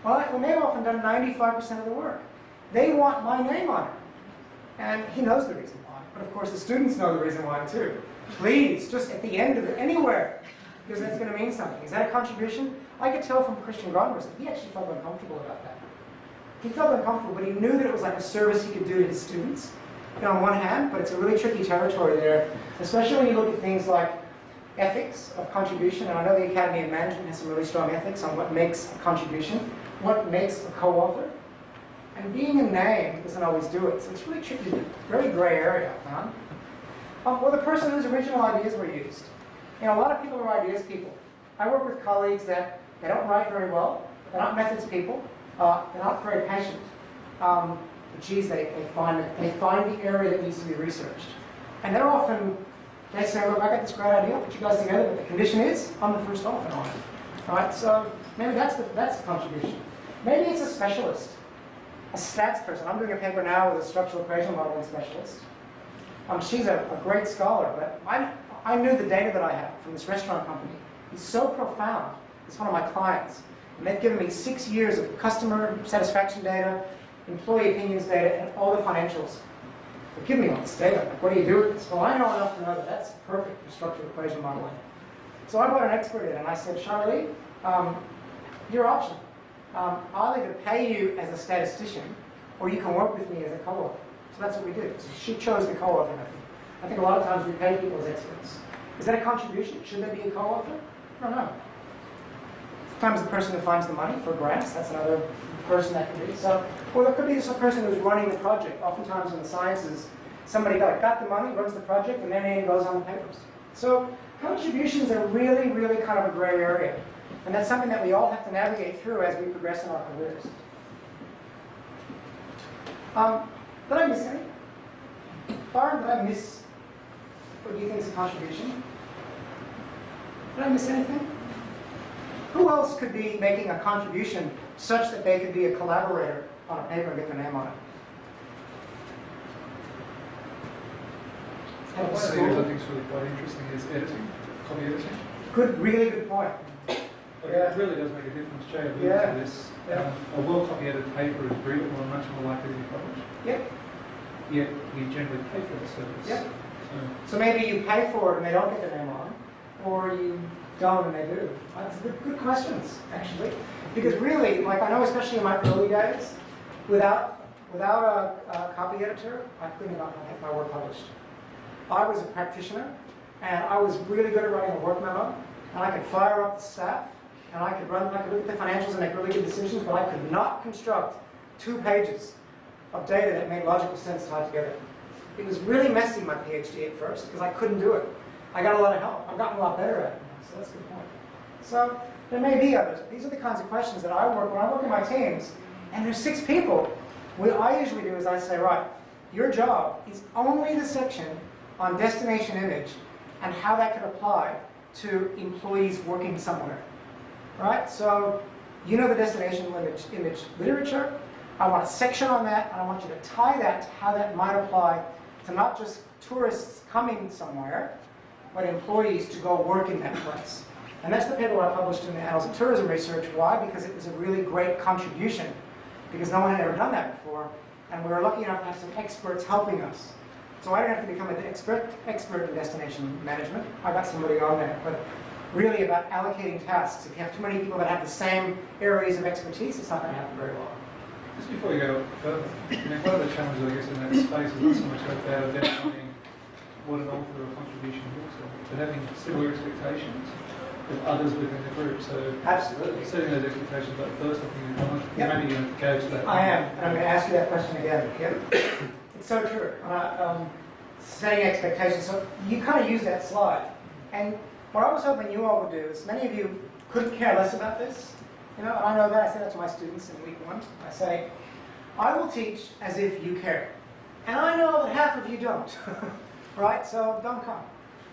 Well, they've often done 95% of the work. They want my name on it. And he knows the reason why. But of course, the students know the reason why too. Please, just at the end of it, anywhere, because that's going to mean something. Is that a contribution? I could tell from Christian Gronnerus that he actually felt uncomfortable about that. He felt uncomfortable, but he knew that it was like a service he could do to his students. You know, on one hand, but it's a really tricky territory there, especially when you look at things like ethics of contribution. And I know the Academy of Management has some really strong ethics on what makes a contribution, what makes a co-author. And being a name doesn't always do it. So it's really tricky, very gray area, I found. Or the person whose original ideas were used. You know, a lot of people are ideas people. I work with colleagues that they don't write very well. They're not methods people. They're not very patient. But geez, they find the area that needs to be researched. And they're often, they say, look, I got this great idea, put you guys together, but the condition is, I'm the first author on it. Right? So maybe that's the contribution. Maybe it's a specialist, a stats person. I'm doing a paper now with a structural equation modeling specialist. She's a great scholar, but I knew the data that I have from this restaurant company. It's so profound. It's one of my clients. And they've given me 6 years of customer satisfaction data, employee opinions data, and all the financials. But give me all this data. Like, what do you do with this? Well, I know enough to know that that's perfect for structural equation modeling. So I brought an expert in, and I said, Charlie, your option. I'll either pay you as a statistician, or you can work with me as a co-author. So that's what we did. So she chose the co-author method. I think a lot of times we pay people as experts. Is that a contribution? Should they be a co-author? I don't know. Sometimes the person who finds the money for grants, that's another person that could be. So, or there could be just a person who's running the project. Oftentimes in the sciences, somebody got the money, runs the project, and their name goes on the papers. So contributions are really, really kind of a gray area. And that's something that we all have to navigate through as we progress in our careers. Did I miss anything? Byron, did I miss what do you think is a contribution? Did I miss anything? Who else could be making a contribution such that they could be a collaborator on a paper and get their name on it? One of the areas I think is really quite interesting is editing, copy editing. Good, really good point. It really does make a difference, Jay. I've looked at this. A well-copy edited paper is readable and much more likely to be published. Yep. Yet we generally pay for the service. Yep. So maybe you pay for it and they don't get their name on, or you don't and they do. That's good questions, actually. Because really, like I know especially in my early days, without a copy editor, I couldn't have gotten my work published. I was a practitioner, and I was really good at writing a work memo, and I could fire up the staff, and I could look at the financials and make really good decisions, but I could not construct 2 pages of data that made logical sense tied together. It was really messy, my PhD at first, because I couldn't do it. I got a lot of help. I've gotten a lot better at it now, so that's a good point. So there may be others. These are the kinds of questions that I work when I work in my teams, and there's 6 people. What I usually do is I say, right, your job is only the section on destination image and how that could apply to employees working somewhere. Right? So you know the destination image literature. I want a section on that, and I want you to tie that to how that might apply to not just tourists coming somewhere, but employees to go work in that place. And that's the paper I published in the Annals of Tourism Research. Why? Because it was a really great contribution, because no one had ever done that before, and we were lucky enough to have some experts helping us. So I didn't have to become an expert in destination management. I got somebody on there, but really about allocating tasks. If you have too many people that have the same areas of expertise, it's not going to happen very well. Just before you go further, one of the challenges, I guess, in that space is not so much about identifying what an author or contribution looks like, but having similar expectations of others within the group. So absolutely setting those expectations up first, I think, yep. maybe you're going to go to that. I am, and I'm going to ask you that question again. Yep. It's so true. Setting expectations. So you kind of use that slide, and what I was hoping you all would do is, many of you couldn't care less about this. You know, and I know that. I say that to my students in week 1. I say, I will teach as if you care. And I know that half of you don't. Right? So don't come.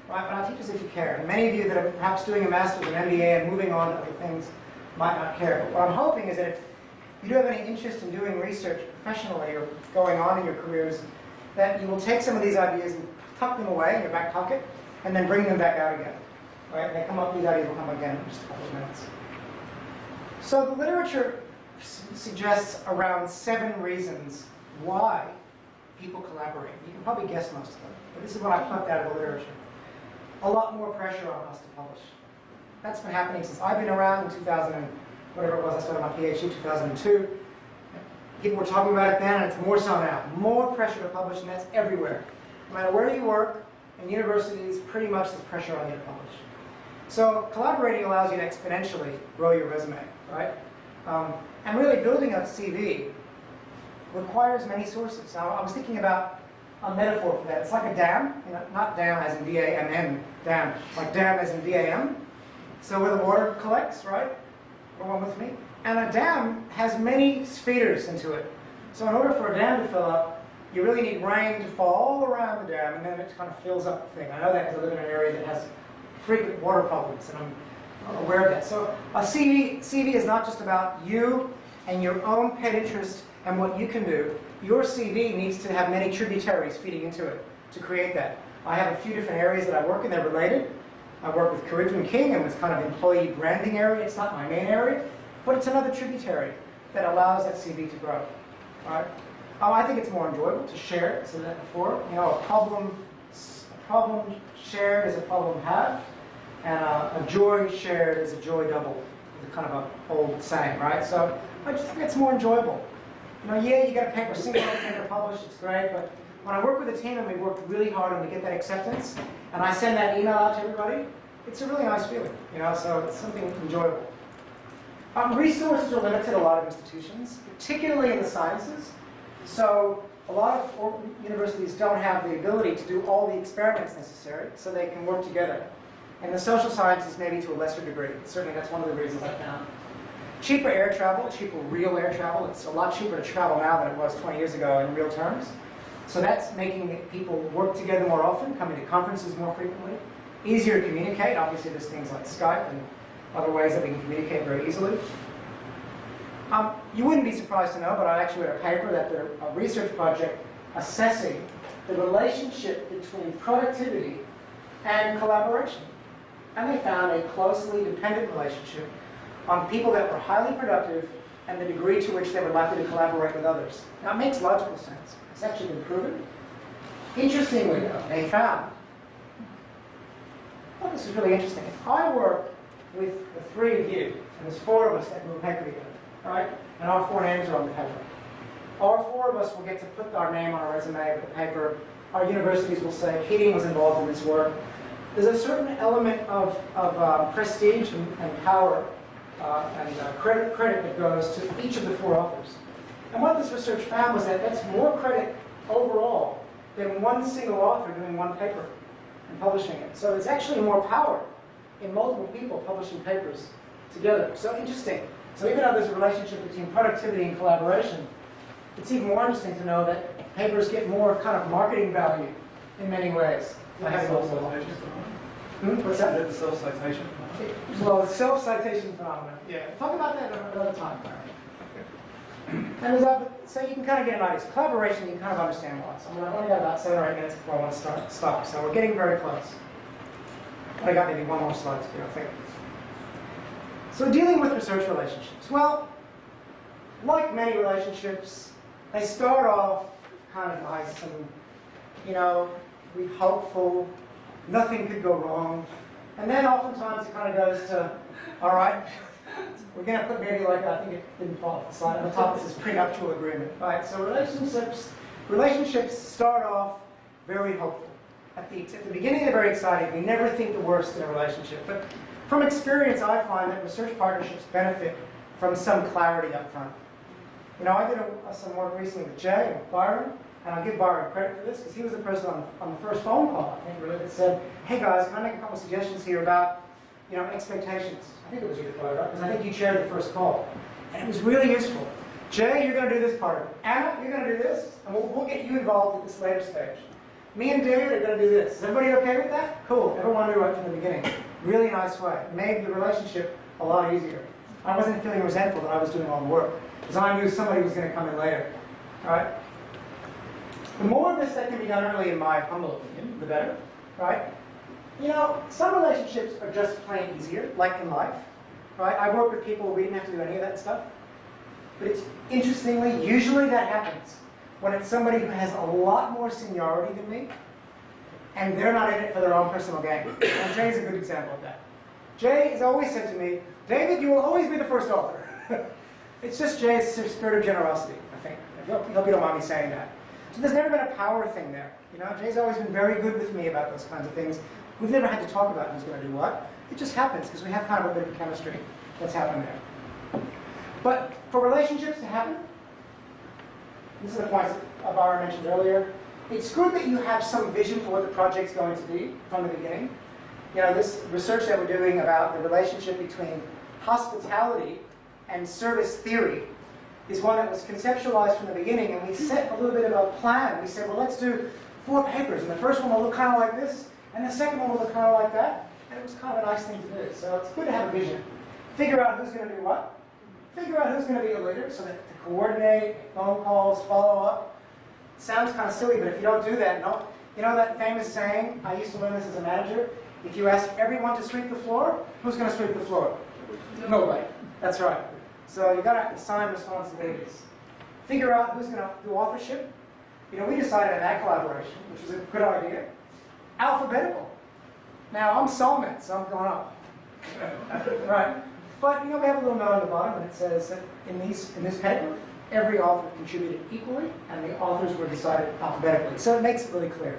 Right? But I'll teach as if you care. And many of you that are perhaps doing a master's and MBA and moving on to other things might not care. But what I'm hoping is that if you do have any interest in doing research professionally or going on in your careers, that you will take some of these ideas and tuck them away in your back pocket and then bring them back out again. Right? And they come up, these ideas will come again in just a couple of minutes. So the literature suggests around 7 reasons why people collaborate. You can probably guess most of them, but this is what I plucked out of the literature. A lot more pressure on us to publish. That's been happening since I've been around in 2000 and whatever it was, I started my PhD in 2002. People were talking about it then, and it's more so now. More pressure to publish, and that's everywhere. No matter where you work, in universities, pretty much there's pressure on you to publish. So collaborating allows you to exponentially grow your resume, right? And really building a CV requires many sources. Now, I was thinking about a metaphor for that. It's like a dam, you know, not dam as in D-A-M-M, dam, like dam as in D-A-M. So where the water collects, right? Everyone with me? And a dam has many feeders into it. So in order for a dam to fill up, you really need rain to fall all around the dam, and then it kind of fills up the thing. I know that because I live in an area that has frequent water problems, and I'm aware of that. So a CV is not just about you and your own pet interest and what you can do. Your CV needs to have many tributaries feeding into it to create that. I have a few different areas that I work in that are related. I work with Caribbean King and this kind of employee branding area. It's not my main area, but it's another tributary that allows that CV to grow. All right? I think it's more enjoyable to share it. I said that before. You know, a problem shared is a problem halved, and a joy shared is a joy doubled. It's kind of an old saying, right? So I just think it's more enjoyable. You know, yeah, you get a paper single, paper published, it's great, but when I work with a team and we work really hard and we get that acceptance, and I send that email out to everybody, it's a really nice feeling, you know, so it's something enjoyable. Resources are limited at a lot of institutions, particularly in the sciences. So a lot of universities don't have the ability to do all the experiments necessary, so they can work together. And the social sciences, maybe to a lesser degree. Certainly that's one of the reasons I found. Cheaper air travel, cheaper real air travel. It's a lot cheaper to travel now than it was 20 years ago in real terms. So that's making people work together more often, coming to conferences more frequently. Easier to communicate. Obviously there's things like Skype and other ways that we can communicate very easily. You wouldn't be surprised to know, but I actually read a paper that a research project assessing the relationship between productivity and collaboration. And they found a closely dependent relationship on people that were highly productive and the degree to which they were likely to collaborate with others. Now, it makes logical sense. It's actually been proven. Interestingly, though, they found, I thought this was really interesting. If I work with the 3 of you, and there's 4 of us that move paper together, right? And our 4 names are on the paper. All 4 of us will get to put our name on a resume with the paper. Our universities will say, Keating was involved in this work. There's a certain element of prestige and power and credit that goes to each of the 4 authors. And what this research found was that that's more credit overall than one single author doing one paper and publishing it. So there's actually more power in multiple people publishing papers together. So interesting. So even though there's a relationship between productivity and collaboration, it's even more interesting to know that papers get more kind of marketing value in many ways. Self-citation phenomenon. What's that? Is that the self-citation phenomenon? Well, self-citation phenomenon. Yeah. Talk about that another time. And there's other, so you can kind of get an idea. Collaboration, you can kind of understand why. So I've only got about 7 or 8 minutes before I want to stop. So we're getting very close. I got maybe one more slide to do, I think. So dealing with research relationships. Well, like many relationships, they start off kind of nice and, you know, we're hopeful, nothing could go wrong. And then oftentimes it kind of goes to, all right, we're going to put maybe like, I think it didn't fall off the slide, on the top it says prenuptial agreement. Right, so relationships start off very hopeful. At the beginning they're very exciting. We never think the worst in a relationship. But from experience I find that research partnerships benefit from some clarity up front. You know, I did some work recently with Jay and with Byron, and I'll give Byron credit for this because he was the person on the first phone call, I think, really, that said, hey guys, can I make a couple of suggestions here about, you know, expectations? I think it was you, Byron, because I think you chaired the first call. And it was really useful. Jay, you're going to do this part of it. Anna, you're going to do this, and we'll get you involved at this later stage. Me and David are going to do this. Is everybody okay with that? Cool. Everyone knew right from the beginning. Really nice way. It made the relationship a lot easier. I wasn't feeling resentful that I was doing all the work, because I knew somebody was going to come in later. All right? The more of this that can be done early, in my humble opinion, the better. Right? You know, some relationships are just plain easier, like in life. Right? I work with people where we didn't have to do any of that stuff. But it's interestingly, usually that happens when it's somebody who has a lot more seniority than me, and they're not in it for their own personal gain. And Jay's a good example of that. Jay has always said to me, David, you will always be the first author. It's just Jay's spirit of generosity, I think. I hope you don't mind me saying that. So there's never been a power thing there. You know, Jay's always been very good with me about those kinds of things. We've never had to talk about who's going to do what. It just happens because we have kind of a bit of chemistry that's happened there. But for relationships to happen, this is the point that Byron mentioned earlier, it's good that you have some vision for what the project's going to be from the beginning. You know, this research that we're doing about the relationship between hospitality and service theory is one that was conceptualized from the beginning, and we set a little bit of a plan. We said, well, let's do 4 papers, and the first one will look kind of like this, and the second one will look kind of like that, and it was kind of a nice thing to do. So it's good to have a vision. Figure out who's going to do what. Figure out who's going to be a leader, so that to coordinate, phone calls, follow up. Sounds kind of silly, but if you don't do that, no. You know that famous saying, I used to learn this as a manager, if you ask everyone to sweep the floor, who's going to sweep the floor? Nobody. That's right. So you've got to assign responsibilities. Figure out who's going to do authorship. You know, we decided in that collaboration, which was a good idea, alphabetical. Now, I'm Solnet, so I'm going up. Right. But, you know, we have a little note on the bottom, and it says that in this paper, every author contributed equally, and the authors were decided alphabetically. So it makes it really clear.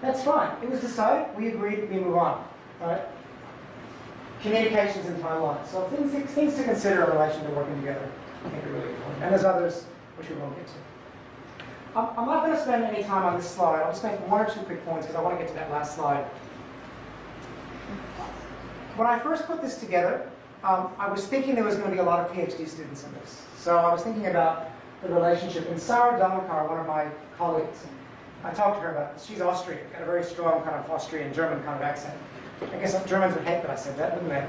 That's fine. It was decided. We agreed. We move on. All right? Communications and timelines. So things to consider in relation to working together, I think are really important. And there's others which we won't get to. I'm not going to spend any time on this slide. I'll just make 1 or 2 quick points because I want to get to that last slide. When I first put this together, I was thinking there was going to be a lot of PhD students in this. So I was thinking about the relationship. And Sarah Damakar, one of my colleagues, I talked to her about this. She's Austrian, got a very strong kind of Austrian-German kind of accent. I guess Germans would hate that I said that, wouldn't they?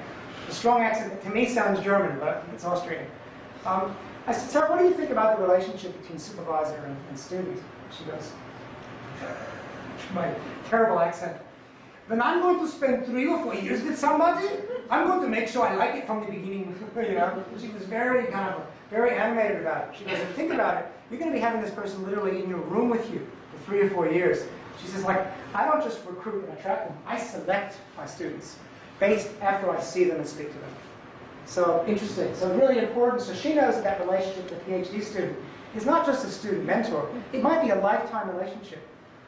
The strong accent, to me, sounds German, but it's Austrian. I said, Sarah, what do you think about the relationship between supervisor and student? She goes, my terrible accent. When I'm going to spend 3 or 4 years with somebody, I'm going to make sure I like it from the beginning. You know, she was very very animated about it. She goes, think about it. You're going to be having this person literally in your room with you for 3 or 4 years. She says, like, I don't just recruit and attract them. I select my students based after I see them and speak to them. So interesting. So really important. So she knows that relationship with the PhD student is not just a student mentor. It might be a lifetime relationship.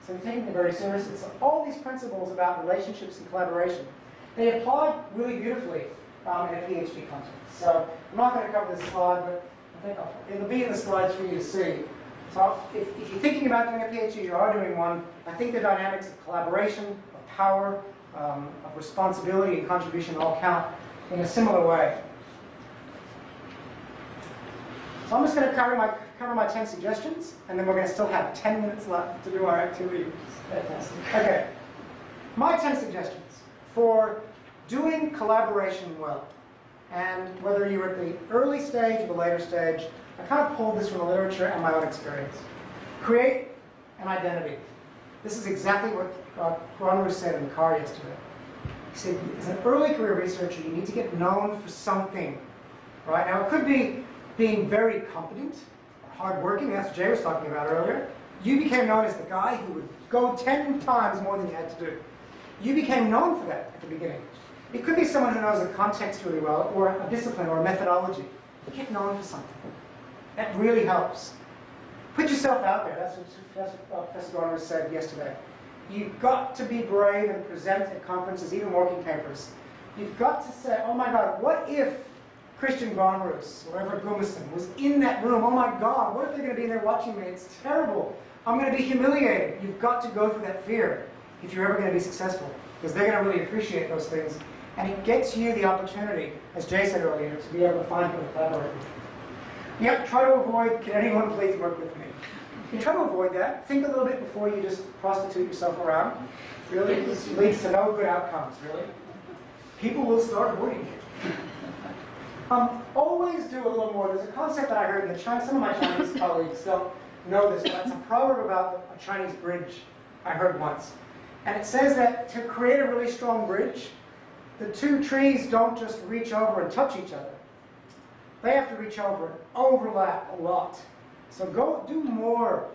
So we're taking it very seriously. So all these principles about relationships and collaboration, they apply really beautifully in a PhD context. So I'm not going to cover this slide, but I think it'll be in the slides for you to see. So if you're thinking about doing a PhD, you are doing one, I think the dynamics of collaboration, of power, of responsibility and contribution all count in a similar way. So I'm just going to cover my 10 suggestions, and then we're going to still have 10 minutes left to do our activity. Fantastic. Okay. My 10 suggestions for doing collaboration well. And whether you're at the early stage or the later stage, I kind of pulled this from the literature and my own experience. Create an identity. This is exactly what Ron said in the car yesterday. He said, as an early career researcher, you need to get known for something. Right? Now, it could be being very competent, hardworking, that's what Jay was talking about earlier. You became known as the guy who would go 10 times more than you had to do. You became known for that at the beginning. It could be someone who knows a context really well, or a discipline, or a methodology. Get known for something. That really helps. Put yourself out there. That's what Professor Garner said yesterday. You've got to be brave and present at conferences, even working papers. You've got to say, oh my God, what if Christian Gonrus or Everett Gummerson was in that room? Oh my God, what if they're going to be in there watching me? It's terrible. I'm going to be humiliated. You've got to go through that fear if you're ever going to be successful, because they're going to really appreciate those things. And it gets you the opportunity, as Jay said earlier, to be able to find people to collaborate with. Yep, try to avoid, can anyone please work with me? You try to avoid that. Think a little bit before you just prostitute yourself around. Really, this leads to no good outcomes, really. People will start avoiding you. Always do a little more. There's a concept that I heard in the China, some of my Chinese colleagues don't know this, but it's a proverb about a Chinese bridge I heard once. And it says that to create a really strong bridge, the two trees don't just reach over and touch each other. They have to reach over and overlap a lot. So go do more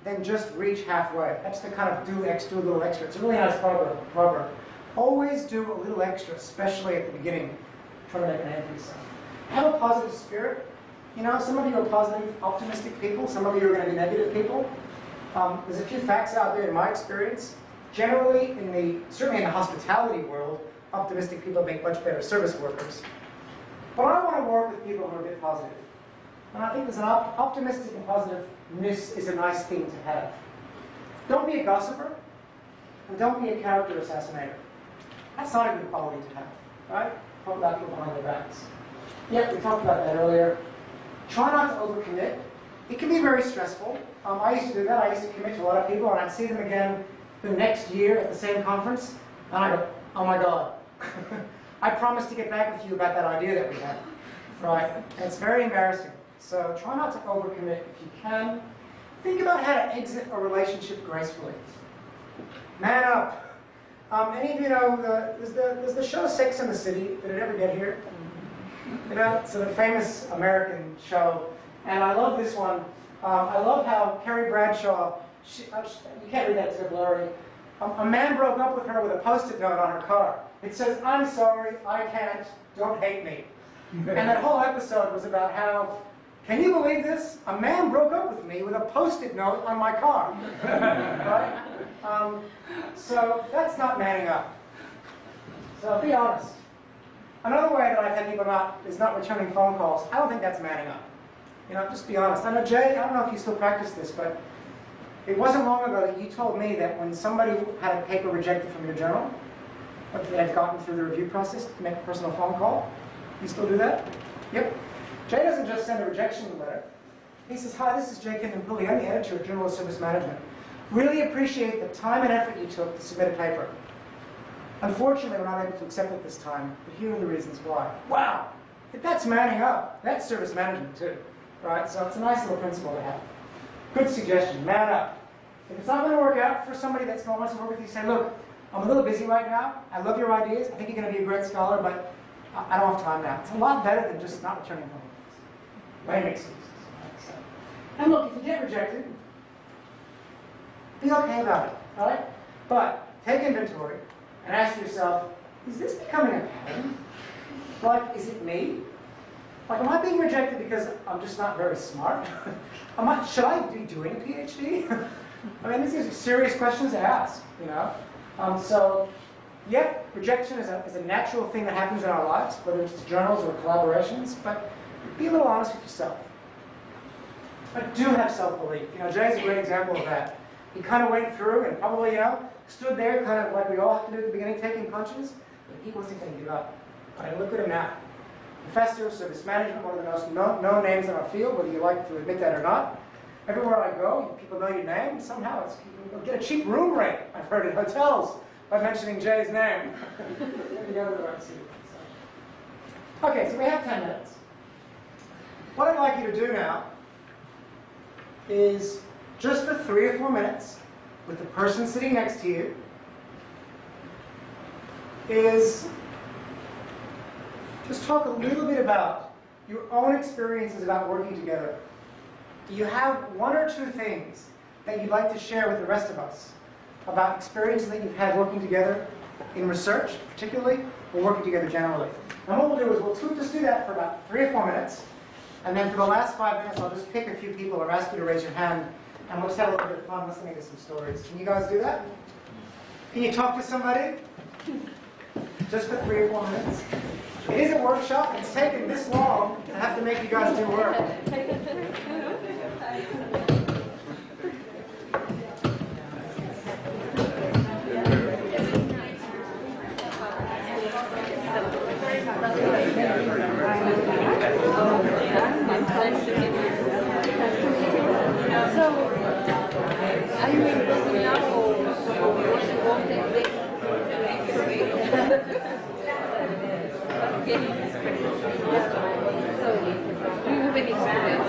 than just reach halfway. That's the kind of do a little extra. It's a really nice proverb. Always do a little extra, especially at the beginning. Try to make an name for yourself. Have a positive spirit. You know, some of you are positive, optimistic people. Some of you are going to be negative people. There's a few facts out there in my experience. Generally, certainly in the hospitality world, optimistic people make much better service workers. But I want to work with people who are a bit positive. And I think there's an optimistic and positiveness is a nice thing to have. Don't be a gossiper, and don't be a character assassinator. That's not a good quality to have, right? Talk about people behind their backs. Yeah, we talked about that earlier. Try not to overcommit. It can be very stressful. I used to do that. I used to commit to a lot of people, and I'd see them again the next year at the same conference, and I go, oh my God. I promised to get back with you about that idea that we had. Right? And it's very embarrassing. So try not to overcommit if you can. Think about how to exit a relationship gracefully. Man up. Any of you know, there's the show Sex and the City. Did it ever get here? You know, it's a famous American show. And I love this one. I love how Carrie Bradshaw, you can't read that, it's a blurry. A man broke up with her with a Post-it note on her car. It says, I'm sorry, I can't, don't hate me. And that whole episode was about how, can you believe this? A man broke up with me with a Post-it note on my car. Right? So that's not manning up. So be honest. Another way that I've had people is not returning phone calls. I don't think that's manning up. You know, just be honest. I know, Jay, I don't know if you still practice this, but it wasn't long ago that you told me that when somebody had a paper rejected from your journal, but they had gotten through the review process to make a personal phone call. You still do that? Yep. Jay doesn't just send a rejection letter. He says, hi, this is Jay Kandampully. I'm the editor of Journal of Service Management. Really appreciate the time and effort you took to submit a paper. Unfortunately, we're not able to accept it this time, but here are the reasons why. Wow! That's manning up. That's service management, too. Right? So it's a nice little principle to have. Good suggestion. Man up. If it's not going to work out for somebody that's going to want to work with you, say, look, I'm a little busy right now. I love your ideas. I think you're going to be a great scholar, but I don't have time now. It's a lot better than just not returning phone calls. Right? Excuses. And look, if you get rejected, be okay about it. All right? But take inventory and ask yourself, is this becoming a pattern? Like, is it me? Like, am I being rejected because I'm just not very smart? Should I be doing a PhD? I mean, these are serious questions to ask, you know? So, yeah, rejection is a natural thing that happens in our lives, whether it's journals or collaborations, but be a little honest with yourself. but do have self-belief. Jay's a great example of that. He kind of went through and probably, stood there kind of like we all have to do at the beginning, taking punches, but he wasn't going to give up. Right, look at him now. Professor of service management, one of the most known names in our field, whether you like to admit that or not. Everywhere I go, people know your name. Somehow you get a cheap room rate, I've heard, in hotels by mentioning Jay's name. Okay, so we have 10 minutes. What I'd like you to do now is, just for 3 or 4 minutes, with the person sitting next to you, is just talk a little bit about your own experiences about working together. Do you have 1 or 2 things that you'd like to share with the rest of us about experiences that you've had working together in research, particularly, or working together generally? And what we'll do is we'll just do that for about 3 or 4 minutes, and then for the last 5 minutes, I'll just pick a few people or ask you to raise your hand, and we'll just have a little bit of fun listening to some stories. Can you guys do that? Can you talk to somebody? Just for 3 or 4 minutes. It is a workshop. It's taken this long to have to make you guys do work. Are you interested now or do you have any experience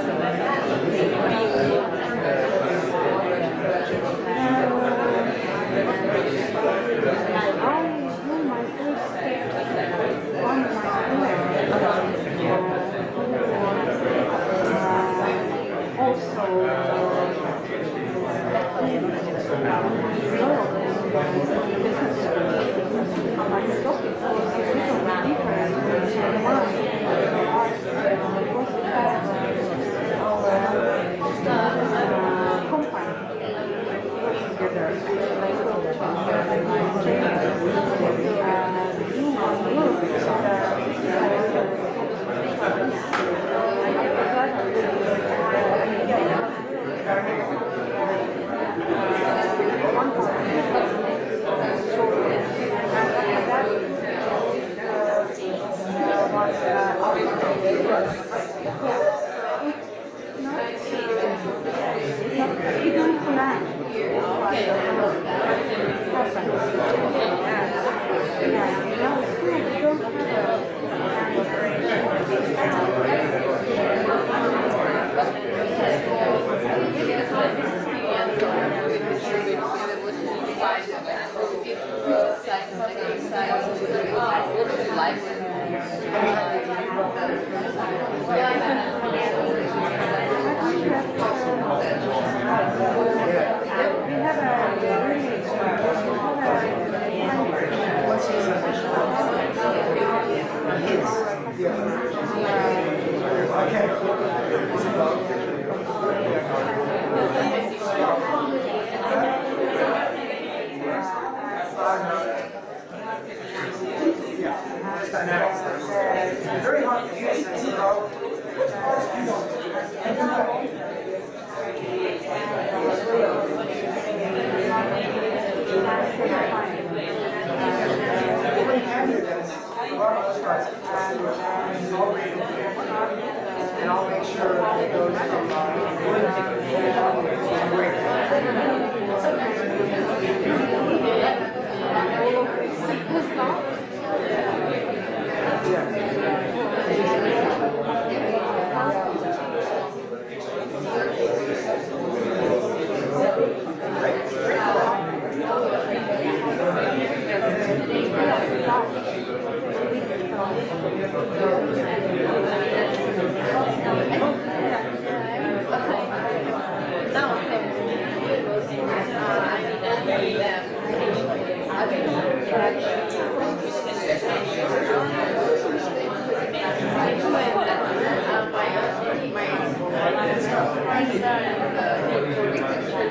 Very hard to use this, and I'll make sure it goes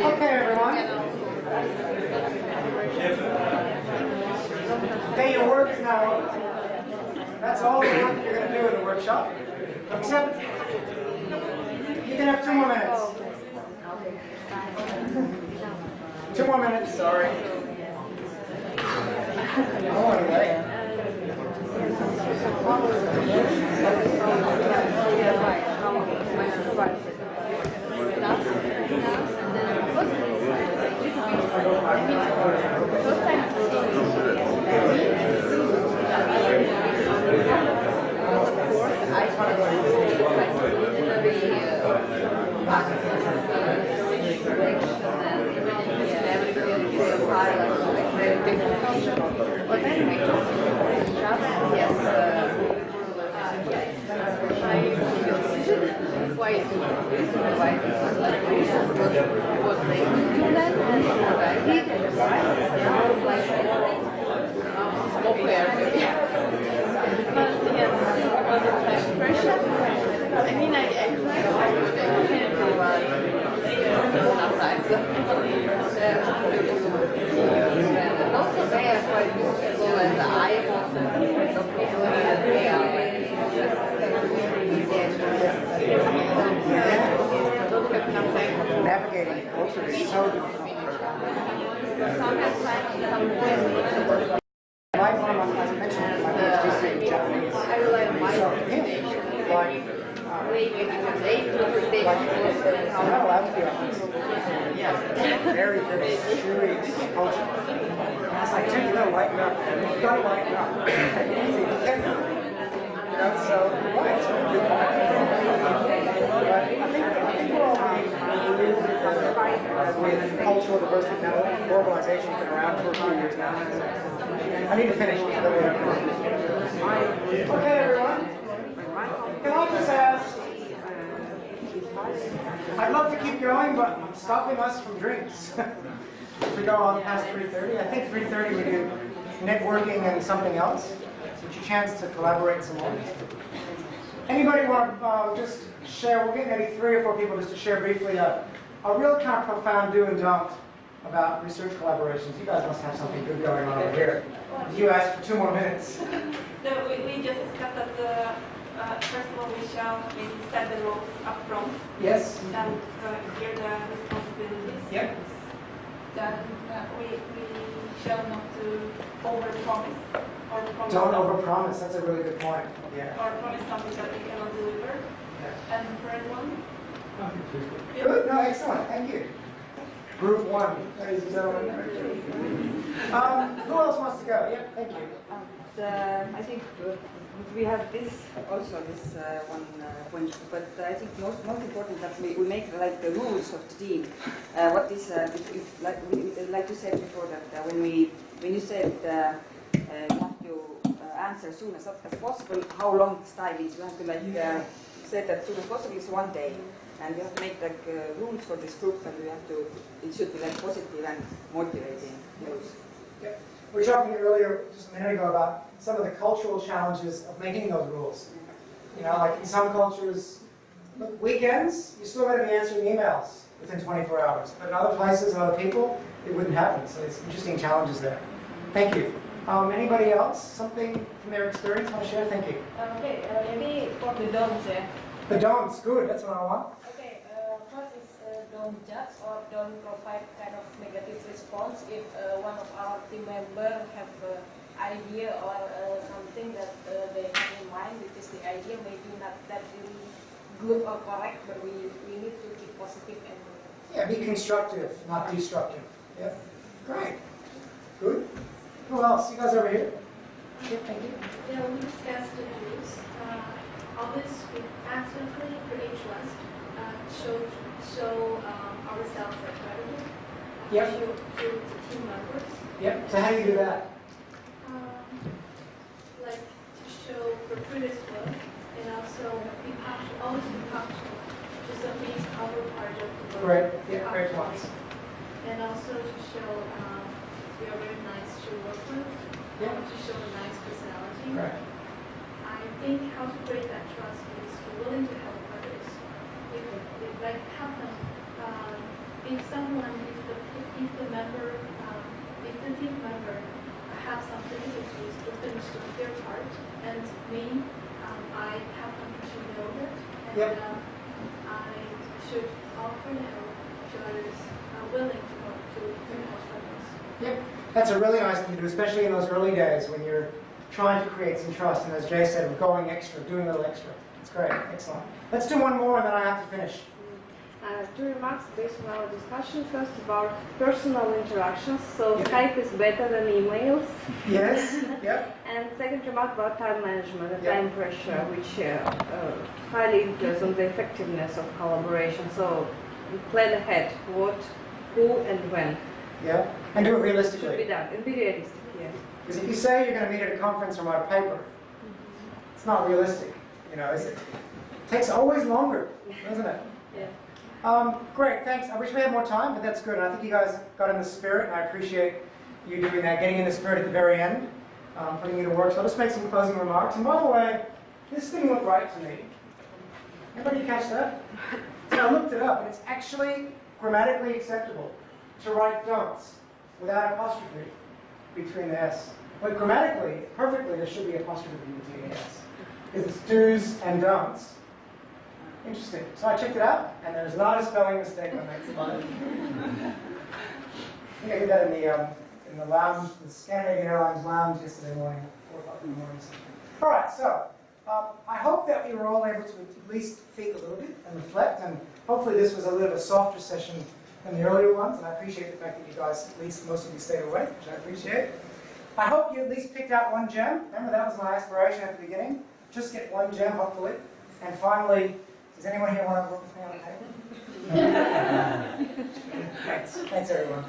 Okay, everyone. Okay, your work is now over. That's all the work you're going to do in the workshop. Except, you can have 2 more minutes. 2 more minutes, sorry. Oh, anyway. But then we talked to each other, yes, why it was they do that, and I did, and but yes, it was a time pressure. I mean, I can't sometimes. And also they are quite useful, and I am also and they are Navigating culture is so difficult. My mom, as I mentioned, my PhD student in Japanese. I rely on my imagination. Very, very serious culture. It's like, dude, you gotta lighten up. You gotta lighten up. So, right, it's a good point. But I think we're all with cultural diversity now. Globalization's been around for a few years now. I need to finish. Okay, everyone. Can I just ask, I'd love to keep going, but I'm stopping us from drinks. If we go on past 3:30, I think 3:30 we do networking and something else. It's a chance to collaborate some more. Anybody want to just share, we'll get maybe 3 or 4 people just to share briefly a real kind of profound do and don't about research collaborations. You guys must have something good going on over here. You asked for 2 more minutes. No, we just discussed that first of all we shall maybe set the rules up front. Yes? And hear the responsibilities. Yep. Then we shall not to overpromise or promise. Don't overpromise. That's a really good point. Yeah. Or promise something that we cannot deliver. Yeah. And the third one. Good. No, excellent. Thank you. Group 1, ladies and gentlemen. Who else wants to go? Yep. Thank you. I think we have this also this one point, but I think most important that we make like the rules of the team. What is like you said before that when you said you have to answer as soon as possible, how long this time is? You have to like say that soon as possible is 1 day, and you have to make like rules for this group, and it should be like positive and motivating rules. Yep. We were talking earlier, just a minute ago, about some of the cultural challenges of making those rules. You know, like in some cultures, weekends, you still got to be answering emails within 24 hours. But in other places and other people, it wouldn't happen. So it's interesting challenges there. Thank you. Anybody else? Something from their experience want to share? Thank you. Okay, maybe for the don'ts, yeah. The don'ts, good. That's what I want. Okay, first is don't judge or don't provide kind of negative response if one of our team members have an idea or something that they have in mind, which is the idea maybe not that really good or correct, but we need to be positive and Yeah, be constructive, not destructive. Yeah, great. Good. Who else? You guys over here? Yeah, thank you. Yeah, we discussed the rules. Always be actively create trust, show ourselves as credible, Yep. to the team members. Yep. So how do you do that? Like to show the previous work and also be punctual, always be punctual, just at least our part of the work. Great. Yeah, great points. And also to show we are very nice to work with. Yeah. To show a nice personality. Right. I think how to create that trust is willing to help others. If like happen, if the member, if the team member have some difficulties to finish their part, and me, I happen to know that, and Yep. I should offer help to others willing to go to help others. Yep. That's a really nice thing to do, especially in those early days when you're trying to create some trust. And as Jay said, we're going extra, doing a little extra. It's great. Excellent. Let's do one more and then I have to finish. 2 remarks based on our discussion. First, about personal interactions. So Yep. Skype is better than emails. Yes. Yep. And second remark about time management and Yep. time pressure, which highly influence on the effectiveness of collaboration. So plan ahead what, who, and when Yeah. And do it should be realistically. done. And be realistic, yes. Because if you say you're going to meet at a conference or write a paper, it's not realistic. You know, it takes always longer, doesn't it? Yeah. Great, thanks. I wish we had more time, but that's good. And I think you guys got in the spirit, and I appreciate you doing that, getting in the spirit at the very end, putting you to work. So I'll just make some closing remarks. And by the way, this didn't look right to me. Anybody catch that? So I looked it up, and it's actually grammatically acceptable to write don'ts without apostrophe between the S. But grammatically, perfectly, there should be apostrophe between the S. Because it's do's and don'ts. Interesting. So I checked it out, and there's not a spelling mistake on that slide. I think I did that in the lounge, the Scandinavian Airlines lounge yesterday morning, 4 o'clock in the morning. All right, so I hope that we were all able to at least think a little bit and reflect, and hopefully this was a little bit softer session than the earlier ones, and I appreciate the fact that you guys, at least most of you stayed awake, which I appreciate. I hope you at least picked out one gem. Remember, that was my aspiration at the beginning. Just get one gem, hopefully. And finally, does anyone here want to work with me on the table? Thanks. Thanks, everyone.